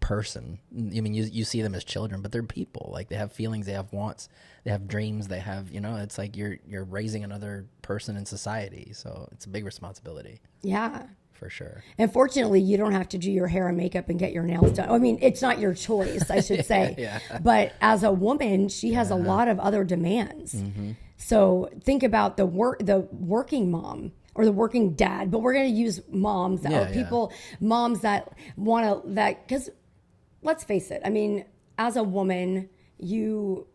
Speaker 1: person. I mean, you see them as children, but they're people. Like, they have feelings, they have wants, they have dreams, they have, it's like you're raising another person in society. So it's a big responsibility.
Speaker 2: Yeah.
Speaker 1: For sure.
Speaker 2: And fortunately, you don't have to do your hair and makeup and get your nails done. I mean, it's not your choice, I should say.
Speaker 1: Yeah.
Speaker 2: But as a woman, she has a lot of other demands. So think about the working mom or the working dad, but we're going to use moms moms that want to, because let's face it. I mean, as a woman, your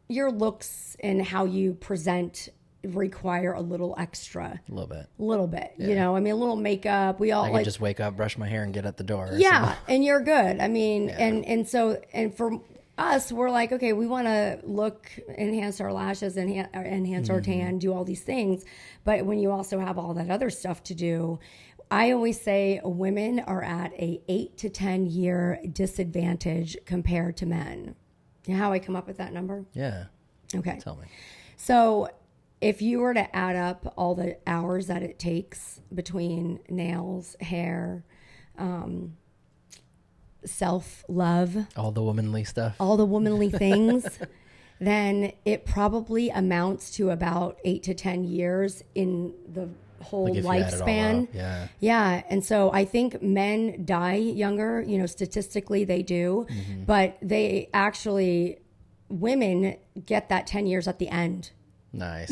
Speaker 2: looks and how you present require a little extra. A little bit. Yeah. I mean, a little makeup. I
Speaker 1: can just wake up, brush my hair, and get at the door.
Speaker 2: Yeah, and you're good. I mean, and for us, we're like, okay, we want to enhance our lashes, enhance our tan, do all these things. But when you also have all that other stuff to do, I always say women are at a 8 to 10 year disadvantage compared to men. How I come up with that number?
Speaker 1: Yeah.
Speaker 2: Okay.
Speaker 1: Tell me.
Speaker 2: So if you were to add up all the hours that it takes between nails, hair, self-love,
Speaker 1: All the womanly stuff.
Speaker 2: all the womanly things, then it probably amounts to about 8 to 10 years in the whole
Speaker 1: Like if you add it all
Speaker 2: lifespan.
Speaker 1: up, yeah.
Speaker 2: Yeah. And so I think men die younger, statistically they do, but they actually, women get that 10 years at the end.
Speaker 1: Nice.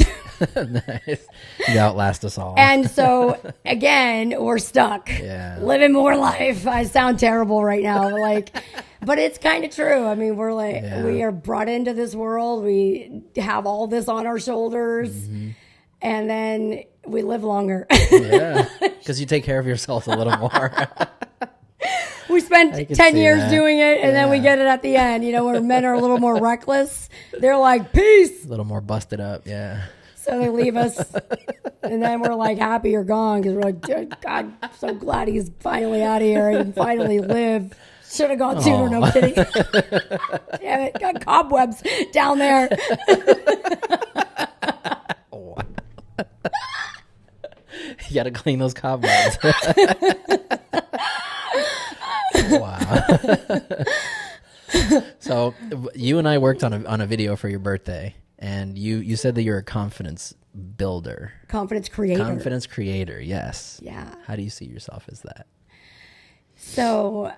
Speaker 1: Nice. You outlast us all.
Speaker 2: And so again, we're stuck living more life. I sound terrible right now. But it's kind of true. I mean, we're we are brought into this world. We have all this on our shoulders and then we live longer.
Speaker 1: Yeah. Because you take care of yourself a little more.
Speaker 2: We spent 10 years doing it, and then we get it at the end. Where men are a little more reckless. They're like, peace.
Speaker 1: A little more busted up, yeah.
Speaker 2: So they leave us, and then we're like happy you're gone because we're like, God, I'm so glad he's finally out of here and finally live. Should have gone sooner, no kidding. Damn it, got cobwebs down there.
Speaker 1: You got to clean those cobwebs. Wow. So you and I worked on a video for your birthday, and you said that you're a confidence builder.
Speaker 2: Confidence creator.
Speaker 1: Confidence creator, yes.
Speaker 2: Yeah.
Speaker 1: How do you see yourself as that?
Speaker 2: So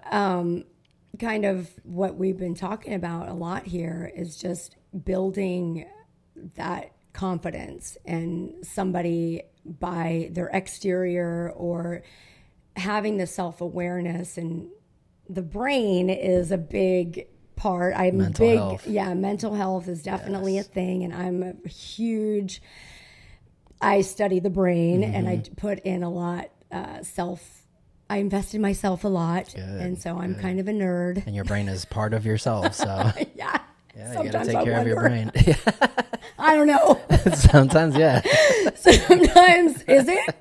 Speaker 2: kind of what we've been talking about a lot here is just building that confidence in somebody by their exterior or having the self-awareness, and the brain is a big part.
Speaker 1: Mental health.
Speaker 2: Yeah, mental health is definitely a thing, and I study the brain and I put in a lot I invest in myself a lot.
Speaker 1: Good,
Speaker 2: and so I'm kind of a nerd.
Speaker 1: And your brain is part of yourself, so
Speaker 2: Yeah,
Speaker 1: you gotta take care of your brain.
Speaker 2: I don't know.
Speaker 1: Sometimes, yeah.
Speaker 2: Sometimes, is it?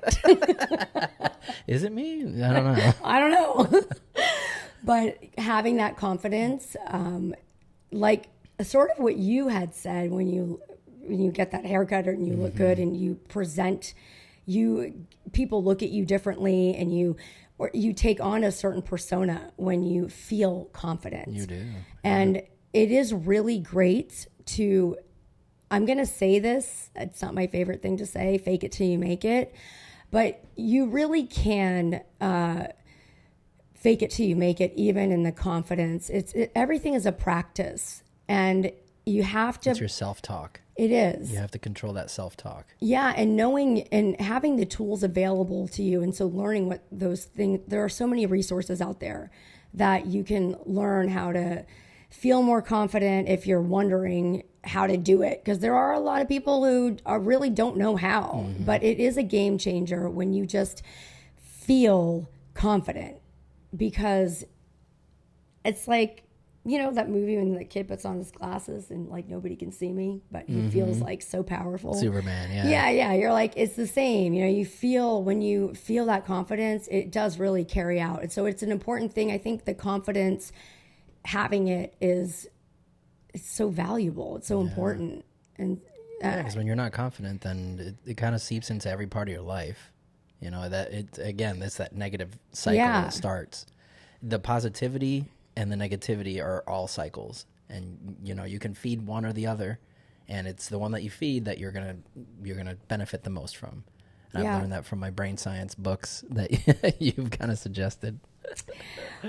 Speaker 1: Is it me? I don't know.
Speaker 2: I don't know. But having that confidence, like sort of what you had said when you get that haircut and you look good and you present, people look at you differently, and you take on a certain persona when you feel confident.
Speaker 1: You do.
Speaker 2: And it is really great to, I'm going to say this, it's not my favorite thing to say, fake it till you make it, but you really can fake it till you make it, even in the confidence. Everything is a practice, and you have to.
Speaker 1: It's your self-talk.
Speaker 2: It is.
Speaker 1: You have to control that self-talk.
Speaker 2: Yeah, and knowing and having the tools available to you, and so learning what those things. There are so many resources out there that you can learn how to feel more confident if you're wondering how to do it, because there are a lot of people who really don't know how. But it is a game changer when you just feel confident, because it's like, that movie when the kid puts on his glasses and like nobody can see me, but he feels like so powerful.
Speaker 1: Superman, yeah.
Speaker 2: Yeah. You're like, it's the same. You feel, when you feel that confidence, it does really carry out. And so it's an important thing. I think the confidence, having it's so valuable. It's so important. And
Speaker 1: because when you're not confident, then it kind of seeps into every part of your life. That it's that negative cycle that starts. The positivity and the negativity are all cycles, and you can feed one or the other, and it's the one that you feed that you're gonna benefit the most from. And I've learned that from my brain science books that you've kind of suggested.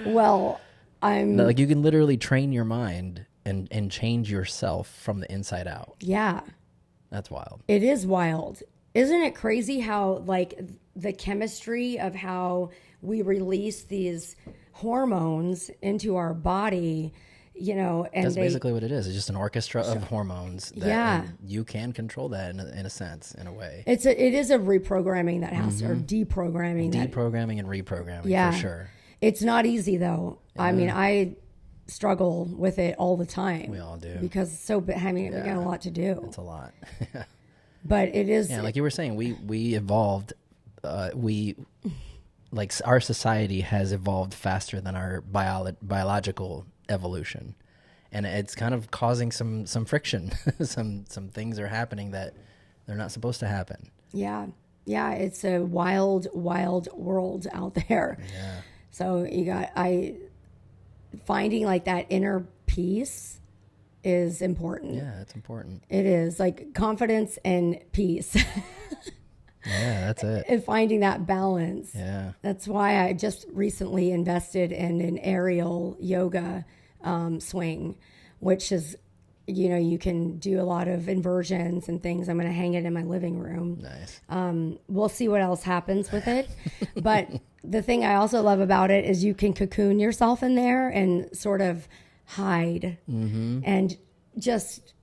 Speaker 2: Well,
Speaker 1: like you can literally train your mind and change yourself from the inside out.
Speaker 2: Yeah,
Speaker 1: that's wild.
Speaker 2: It is wild. Isn't it crazy how like the chemistry of how we release these hormones into our body, and
Speaker 1: that's basically what it is. It's just an orchestra of hormones that you can control that in a sense, in a way. It
Speaker 2: is a reprogramming that has to, or deprogramming
Speaker 1: and reprogramming for sure.
Speaker 2: It's not easy though. I mean, I struggle with it all the time.
Speaker 1: We all do, we
Speaker 2: got a lot to do.
Speaker 1: It's a lot.
Speaker 2: But it is,
Speaker 1: like you were saying, we evolved. Like our society has evolved faster than our biological evolution, and it's kind of causing some friction. some things are happening that they're not supposed to happen.
Speaker 2: Yeah. Yeah. It's a wild, wild world out there.
Speaker 1: Yeah.
Speaker 2: So finding like that inner peace is important.
Speaker 1: Yeah, it's important.
Speaker 2: It is, like confidence and peace.
Speaker 1: Yeah, that's it.
Speaker 2: And finding that balance.
Speaker 1: Yeah.
Speaker 2: That's why I just recently invested in an aerial yoga swing, which is, you can do a lot of inversions and things. I'm going to hang it in my living room.
Speaker 1: Nice.
Speaker 2: We'll see what else happens with it. But the thing I also love about it is you can cocoon yourself in there and sort of hide and just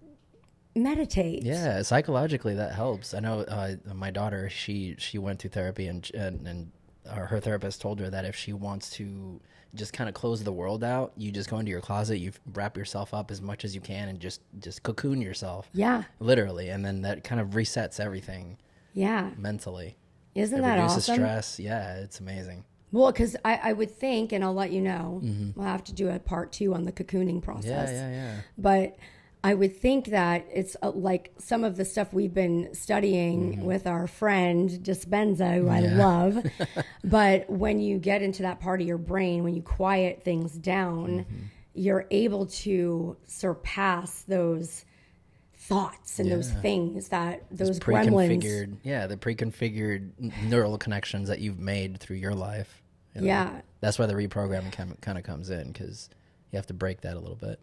Speaker 2: meditate.
Speaker 1: Yeah, psychologically that helps. I know my daughter, she went to therapy and her therapist told her that if she wants to just kind of close the world out, you just go into your closet, you wrap yourself up as much as you can and just cocoon yourself.
Speaker 2: Yeah.
Speaker 1: Literally. And then that kind of resets everything.
Speaker 2: Yeah.
Speaker 1: Mentally.
Speaker 2: Isn't that awesome?
Speaker 1: Reduces stress. Yeah, it's amazing.
Speaker 2: Well, because I would think, and I'll let you know, we'll have to do a part 2 on the cocooning process.
Speaker 1: Yeah.
Speaker 2: But I would think that it's like some of the stuff we've been studying with our friend Dispenza, who I love. But when you get into that part of your brain, when you quiet things down, you're able to surpass those thoughts and those things those gremlins.
Speaker 1: Yeah, the pre-configured neural connections that you've made through your life.
Speaker 2: Yeah.
Speaker 1: That's why the reprogramming kind of comes in, because you have to break that a little bit.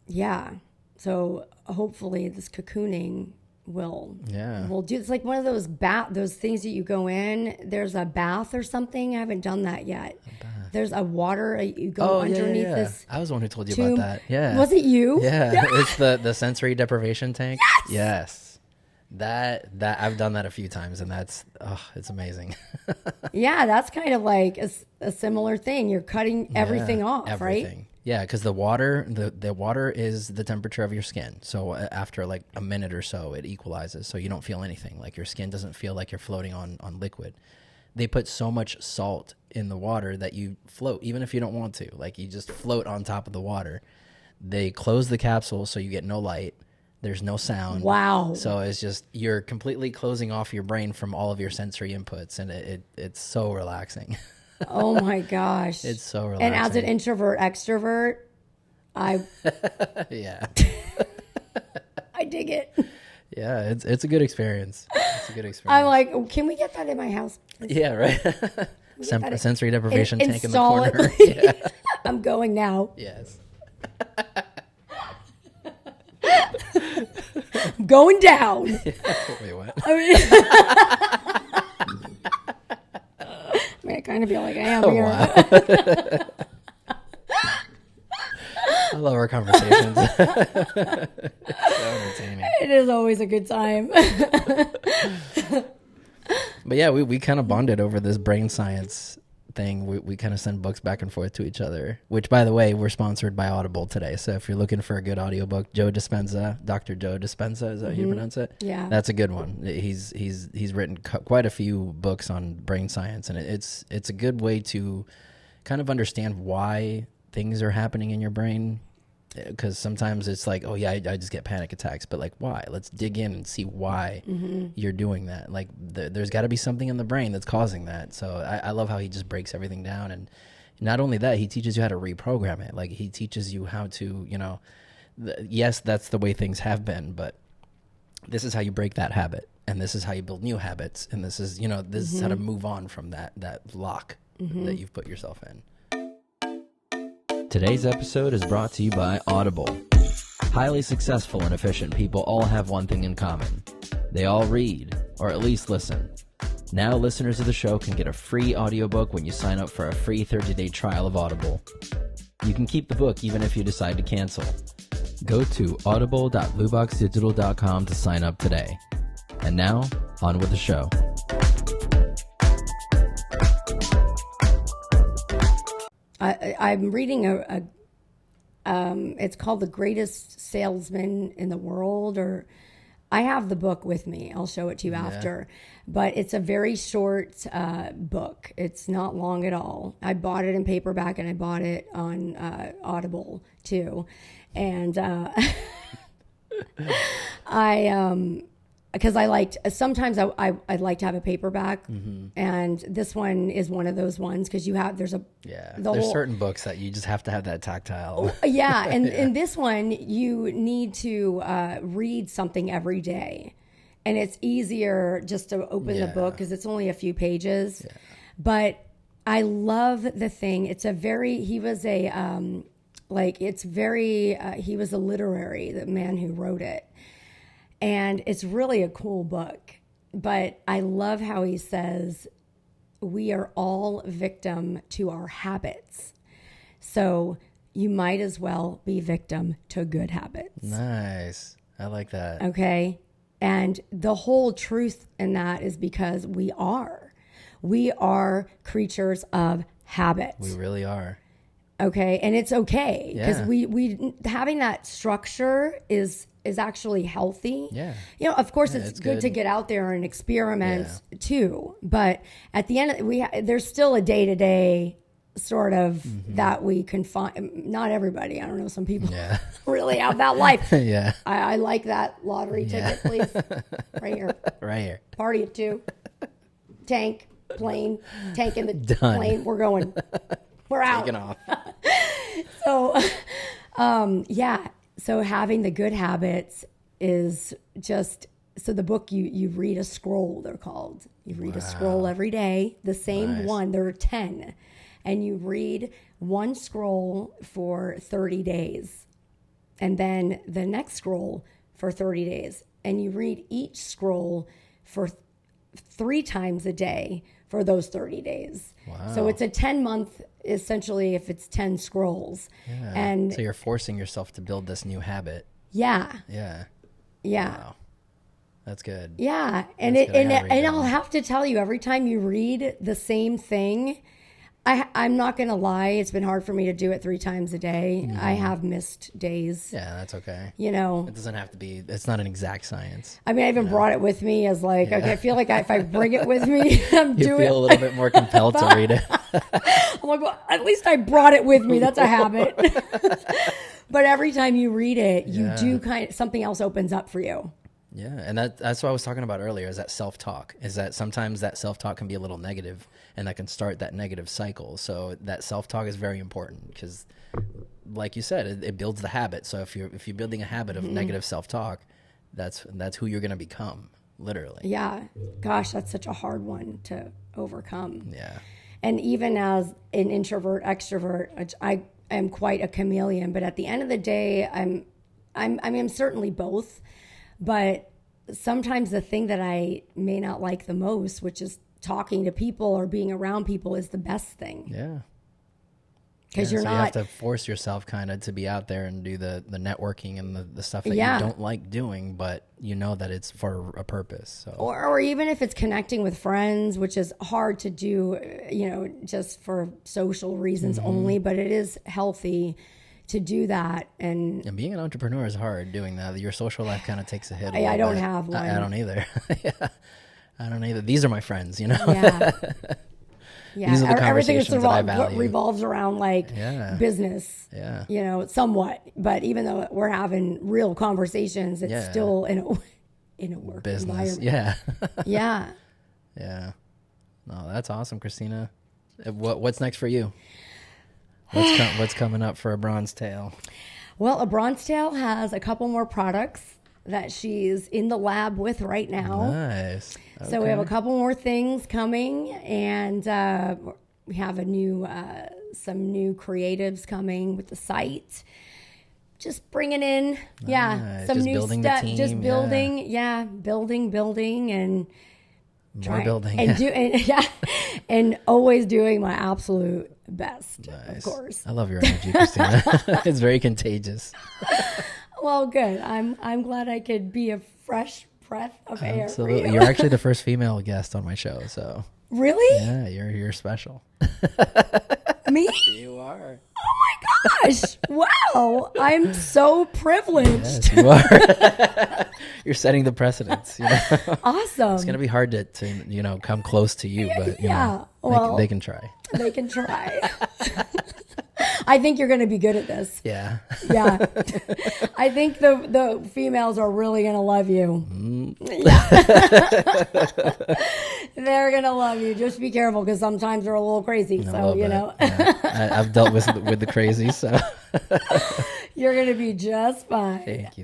Speaker 2: Yeah. So hopefully this cocooning will do. It's like one of those those things that you go in. There's a bath or something. I haven't done that yet. There's a water you go underneath this.
Speaker 1: I was the one who told you
Speaker 2: tomb.
Speaker 1: about that. Yeah.
Speaker 2: Was it you?
Speaker 1: Yeah. It's the sensory deprivation tank. Yes. That I've done that a few times, and it's amazing.
Speaker 2: Yeah, that's kind of like a similar thing. You're cutting everything off, right?
Speaker 1: Yeah, because the water is the temperature of your skin. So after like a minute or so, it equalizes, so you don't feel anything. Like your skin doesn't feel like you're floating on liquid. They put so much salt in the water that you float, even if you don't want to. Like you just float on top of the water. They close the capsule so you get no light. There's no sound.
Speaker 2: Wow.
Speaker 1: So it's just, you're completely closing off your brain from all of your sensory inputs, and it's so relaxing.
Speaker 2: Oh my gosh.
Speaker 1: It's so relaxing.
Speaker 2: And as an introvert extrovert,
Speaker 1: yeah.
Speaker 2: I dig it.
Speaker 1: Yeah, it's a good experience. It's a good experience.
Speaker 2: I'm like, can we get that in my house?
Speaker 1: Yeah, right. Sensory deprivation tank in the
Speaker 2: install
Speaker 1: corner.
Speaker 2: Yeah. I'm going now.
Speaker 1: Yes.
Speaker 2: I'm going down.
Speaker 1: Wait, what?
Speaker 2: I kind of feel like I am here.
Speaker 1: Wow. I love our conversations. It's so entertaining.
Speaker 2: It is always a good time.
Speaker 1: But yeah, we kind of bonded over this brain science thing. We kind of send books back and forth to each other, which, by the way, we're sponsored by Audible today. So if you're looking for a good audiobook, Dr. Joe Dispenza, is that how you pronounce it?
Speaker 2: Yeah.
Speaker 1: That's a good one. He's written quite a few books on brain science, and it's a good way to kind of understand why things are happening in your brain. Because sometimes it's like, oh yeah, I just get panic attacks, but like, why? Let's dig in and see why you're doing that. Like, there's got to be something in the brain that's causing that. So I love how he just breaks everything down, and not only that, he teaches you how to reprogram it. Like, he teaches you how to, yes, that's the way things have been, but this is how you break that habit, and this is how you build new habits, and this is, this is how to move on from that lock that you've put yourself in. Today's episode is brought to you by Audible. Highly successful and efficient people all have one thing in common. They all read, or at least listen. Now listeners of the show can get a free audiobook when you sign up for a free 30-day trial of Audible. You can keep the book even if you decide to cancel. Go to audible.blueboxdigital.com to sign up today. And now, on with the show.
Speaker 2: I'm reading it's called The Greatest Salesman in the World, or I have the book with me. I'll show it to you after. But it's a very short book. It's not long at all. I bought it in paperback and I bought it on Audible too. And because I liked, sometimes I'd like to have a paperback, and this one is one of those ones because there's
Speaker 1: certain books that you just have to have that tactile.
Speaker 2: And in this one, you need to read something every day, and it's easier just to open the book because it's only a few pages. Yeah. But I love the thing. It's he was a literary, the man who wrote it. And it's really a cool book, but I love how he says, we are all victim to our habits. So you might as well be victim to good habits.
Speaker 1: Nice. I like that.
Speaker 2: Okay. And the whole truth in that is because we are creatures of habit.
Speaker 1: We really are.
Speaker 2: Okay. And it's okay because we having that structure is actually healthy. Yeah. You know, of course it's good to get out there and experiment too, but at the end of there's still a day-to-day sort of that we can find. Not everybody. I don't know. Some people really have that life. I like that lottery ticket, please. Right here. Right here. Party at 2. Tank, plane, tank in the plane. We're going. We're out. Taking off. So having the good habits is just, so the book, you read a scroll, they're called. You read a scroll every day, the same one, there are 10. And you read one scroll for 30 days. And then the next scroll for 30 days. And you read each scroll for 3 times a day for those 30 days. Wow. So it's a 10-month, essentially, if it's 10 scrolls. Yeah. And
Speaker 1: so you're forcing yourself to build this new habit.
Speaker 2: Yeah.
Speaker 1: Yeah.
Speaker 2: Yeah.
Speaker 1: Wow. That's good.
Speaker 2: Yeah. And I'll have to tell you, every time you read the same thing, I'm not going to lie. It's been hard for me to do it 3 times a day. I have missed days.
Speaker 1: Yeah, that's okay.
Speaker 2: You know,
Speaker 1: it doesn't have to be, it's not an exact science.
Speaker 2: I mean, I even brought it with me as okay, I feel like if I bring it with me,
Speaker 1: you feel a little bit more compelled to read it.
Speaker 2: I'm like, well, at least I brought it with me. That's a habit. But every time you read it, you do something else opens up for you.
Speaker 1: Yeah, and that's what I was talking about earlier, is that self-talk, is that sometimes that self-talk can be a little negative, and that can start that negative cycle. So that self-talk is very important because, like you said, it builds the habit. So if you're building a habit of negative self-talk, that's who you're going to become, literally.
Speaker 2: Yeah. Gosh, that's such a hard one to overcome.
Speaker 1: Yeah.
Speaker 2: And even as an introvert, extrovert, I am quite a chameleon, but at the end of the day, I'm certainly both. But sometimes the thing that I may not like the most, which is talking to people or being around people, is the best thing.
Speaker 1: Yeah.
Speaker 2: Because
Speaker 1: you have to force yourself kind of to be out there and do the networking and the stuff that you don't like doing, but you know that it's for a purpose. So.
Speaker 2: Or even if it's connecting with friends, which is hard to do, just for social reasons only, but it is healthy to do that. And
Speaker 1: being an entrepreneur is hard doing that. Your social life kind of takes a hit.
Speaker 2: I don't have one.
Speaker 1: I don't either. I don't either. These are my friends,
Speaker 2: Yeah. Yeah.
Speaker 1: These are the conversations that I value.
Speaker 2: What revolves around business.
Speaker 1: Yeah.
Speaker 2: Somewhat. But even though we're having real conversations, it's still in a work business environment.
Speaker 1: Yeah.
Speaker 2: Yeah.
Speaker 1: Yeah. No, that's awesome, Christina. What's next for you? What's coming up for ABronzTail?
Speaker 2: Well, ABronzTail has a couple more products that she's in the lab with right now.
Speaker 1: Nice. Okay.
Speaker 2: So we have a couple more things coming, and we have some new creatives coming with the site. Just bringing in, some
Speaker 1: just
Speaker 2: new stuff. Just building, building, and
Speaker 1: more building,
Speaker 2: and always doing my absolute best.
Speaker 1: Nice.
Speaker 2: Of course.
Speaker 1: I love your energy, Christina. It's very contagious.
Speaker 2: Well, good. I'm glad I could be a fresh breath of air.
Speaker 1: Absolutely. You're actually the first female guest on my show, so.
Speaker 2: Really?
Speaker 1: Yeah, you're special.
Speaker 2: Me?
Speaker 1: You are.
Speaker 2: Oh my God. gosh. Wow. I'm so privileged.
Speaker 1: Yes, you are. You're setting the precedence.
Speaker 2: Awesome.
Speaker 1: It's going to be hard to come close to you, but they can try.
Speaker 2: They can try. I think you're going to be good at this.
Speaker 1: Yeah.
Speaker 2: Yeah. I think the females are really going to love you. Yeah. They're going to love you. Just be careful because sometimes they're a little crazy.
Speaker 1: Yeah. I've dealt with the crazies, so.
Speaker 2: You're going to be just fine.
Speaker 1: Thank you.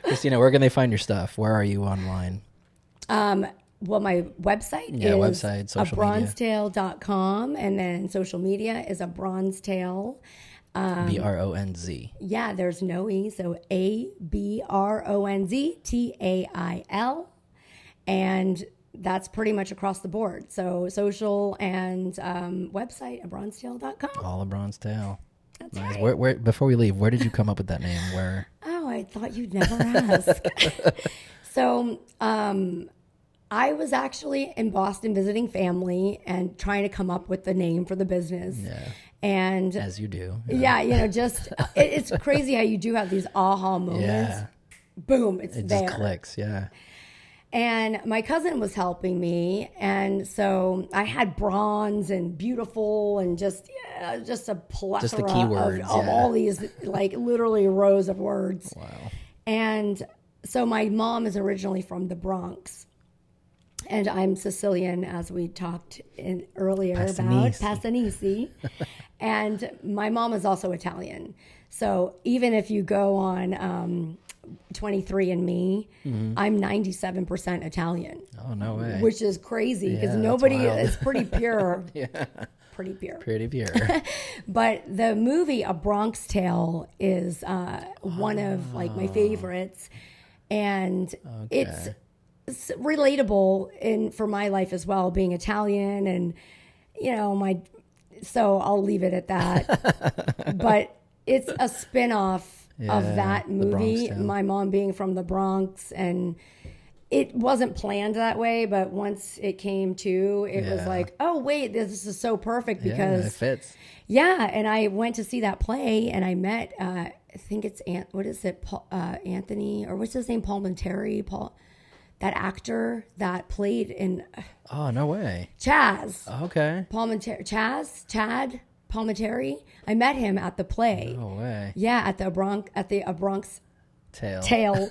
Speaker 1: Christina, where can they find your stuff? Where are you online?
Speaker 2: Well, my website is ABronzTail.com, and then social media is ABronzTail.
Speaker 1: BRONZ.
Speaker 2: Yeah, there's no E, so ABronzTail. And that's pretty much across the board. So social and website, ABronzTail.com.
Speaker 1: All ABronzTail.
Speaker 2: That's
Speaker 1: nice.
Speaker 2: right.
Speaker 1: Where, before we leave, where did you come up with that name? Where?
Speaker 2: Oh, I thought you'd never ask. So, I was actually in Boston visiting family and trying to come up with the name for the business.
Speaker 1: Yeah.
Speaker 2: And
Speaker 1: as you do.
Speaker 2: Yeah, just it's crazy how you do have these aha moments.
Speaker 1: Yeah.
Speaker 2: Boom, it
Speaker 1: there. Just clicks, yeah.
Speaker 2: And my cousin was helping me, and so I had bronze and beautiful and just a plethora
Speaker 1: just the keywords,
Speaker 2: of all these literally rows of words.
Speaker 1: Wow.
Speaker 2: And so my mom is originally from the Bronx. And I'm Sicilian, as we talked earlier about Passanisi. And my mom is also Italian. So even if you go on 23andMe, I'm 97% Italian.
Speaker 1: Oh, no way.
Speaker 2: Which is crazy because nobody is pretty pure.
Speaker 1: Yeah.
Speaker 2: Pretty pure.
Speaker 1: Pretty pure.
Speaker 2: But the movie A Bronx Tale is one of my favorites. And it's relatable for my life as well, being Italian and so I'll leave it at that. But it's a spin-off of that movie, my mom being from the Bronx, and it wasn't planned that way, but once it came to, it was like, oh wait, this is so perfect because
Speaker 1: it fits.
Speaker 2: Yeah, and I went to see that play and I met I think it's Anthony, or what's his name, that actor that played in
Speaker 1: Oh, no way.
Speaker 2: Chaz.
Speaker 1: Okay.
Speaker 2: Chad Palminteri. I met him at the play.
Speaker 1: No way.
Speaker 2: Yeah, at the Bronx
Speaker 1: Tale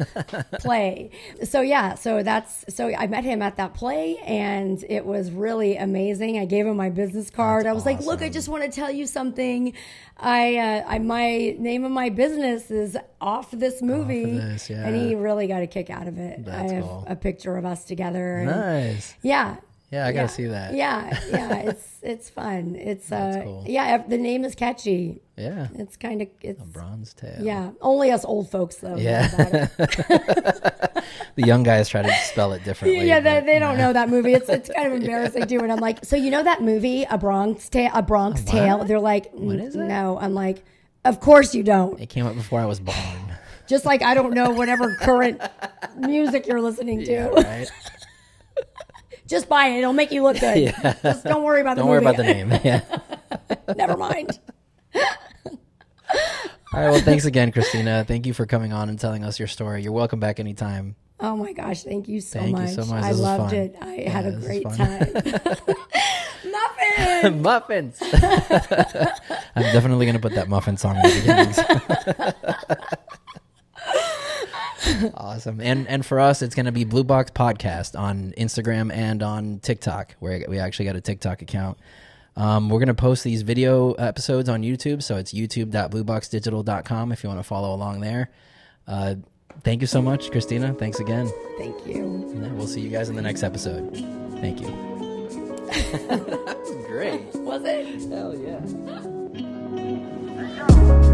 Speaker 2: play. So I met him at that play and it was really amazing. I gave him my business card. I was like, look, I just want to tell you something. My name of my business is off this movie. And he really got a kick out of it.
Speaker 1: That's
Speaker 2: I have
Speaker 1: cool.
Speaker 2: a picture of us together.
Speaker 1: Nice.
Speaker 2: Yeah.
Speaker 1: Yeah, I gotta see that.
Speaker 2: Yeah, it's fun. It's
Speaker 1: cool.
Speaker 2: the name is catchy.
Speaker 1: Yeah,
Speaker 2: it's kind of
Speaker 1: A Bronze Tail.
Speaker 2: Yeah, only us old folks though.
Speaker 1: Yeah, know about it. The young guys try to spell it differently.
Speaker 2: Yeah, they don't know that movie. It's kind of embarrassing too. And I'm like, so you know that movie, A Bronx Tale? They're like,
Speaker 1: what is it?
Speaker 2: No. I'm like, of course you don't.
Speaker 1: It came out before I was born.
Speaker 2: Just like I don't know whatever current music you're listening to.
Speaker 1: Yeah, right.
Speaker 2: Just buy it. It'll make you look good. Yeah. Just don't worry about the movie.
Speaker 1: Don't worry about the name. Yeah.
Speaker 2: Never mind.
Speaker 1: All right. Well, thanks again, Christina. Thank you for coming on and telling us your story. You're welcome back anytime.
Speaker 2: Oh my gosh. Thank you so
Speaker 1: much.
Speaker 2: I loved it. I had a great time. Muffins.
Speaker 1: Muffins. I'm definitely going to put that muffin song in the beginning. Awesome. And for us, it's going to be BlueBox Podcast on Instagram and on TikTok, where we actually got a TikTok account. We're going to post these video episodes on YouTube, so it's youtube.blueboxdigital.com if you want to follow along there. Thank you so much, Christina. Thanks again.
Speaker 2: Thank you.
Speaker 1: Yeah, we'll see you guys in the next episode. Thank you. That was great.
Speaker 2: Was it?
Speaker 1: Hell yeah.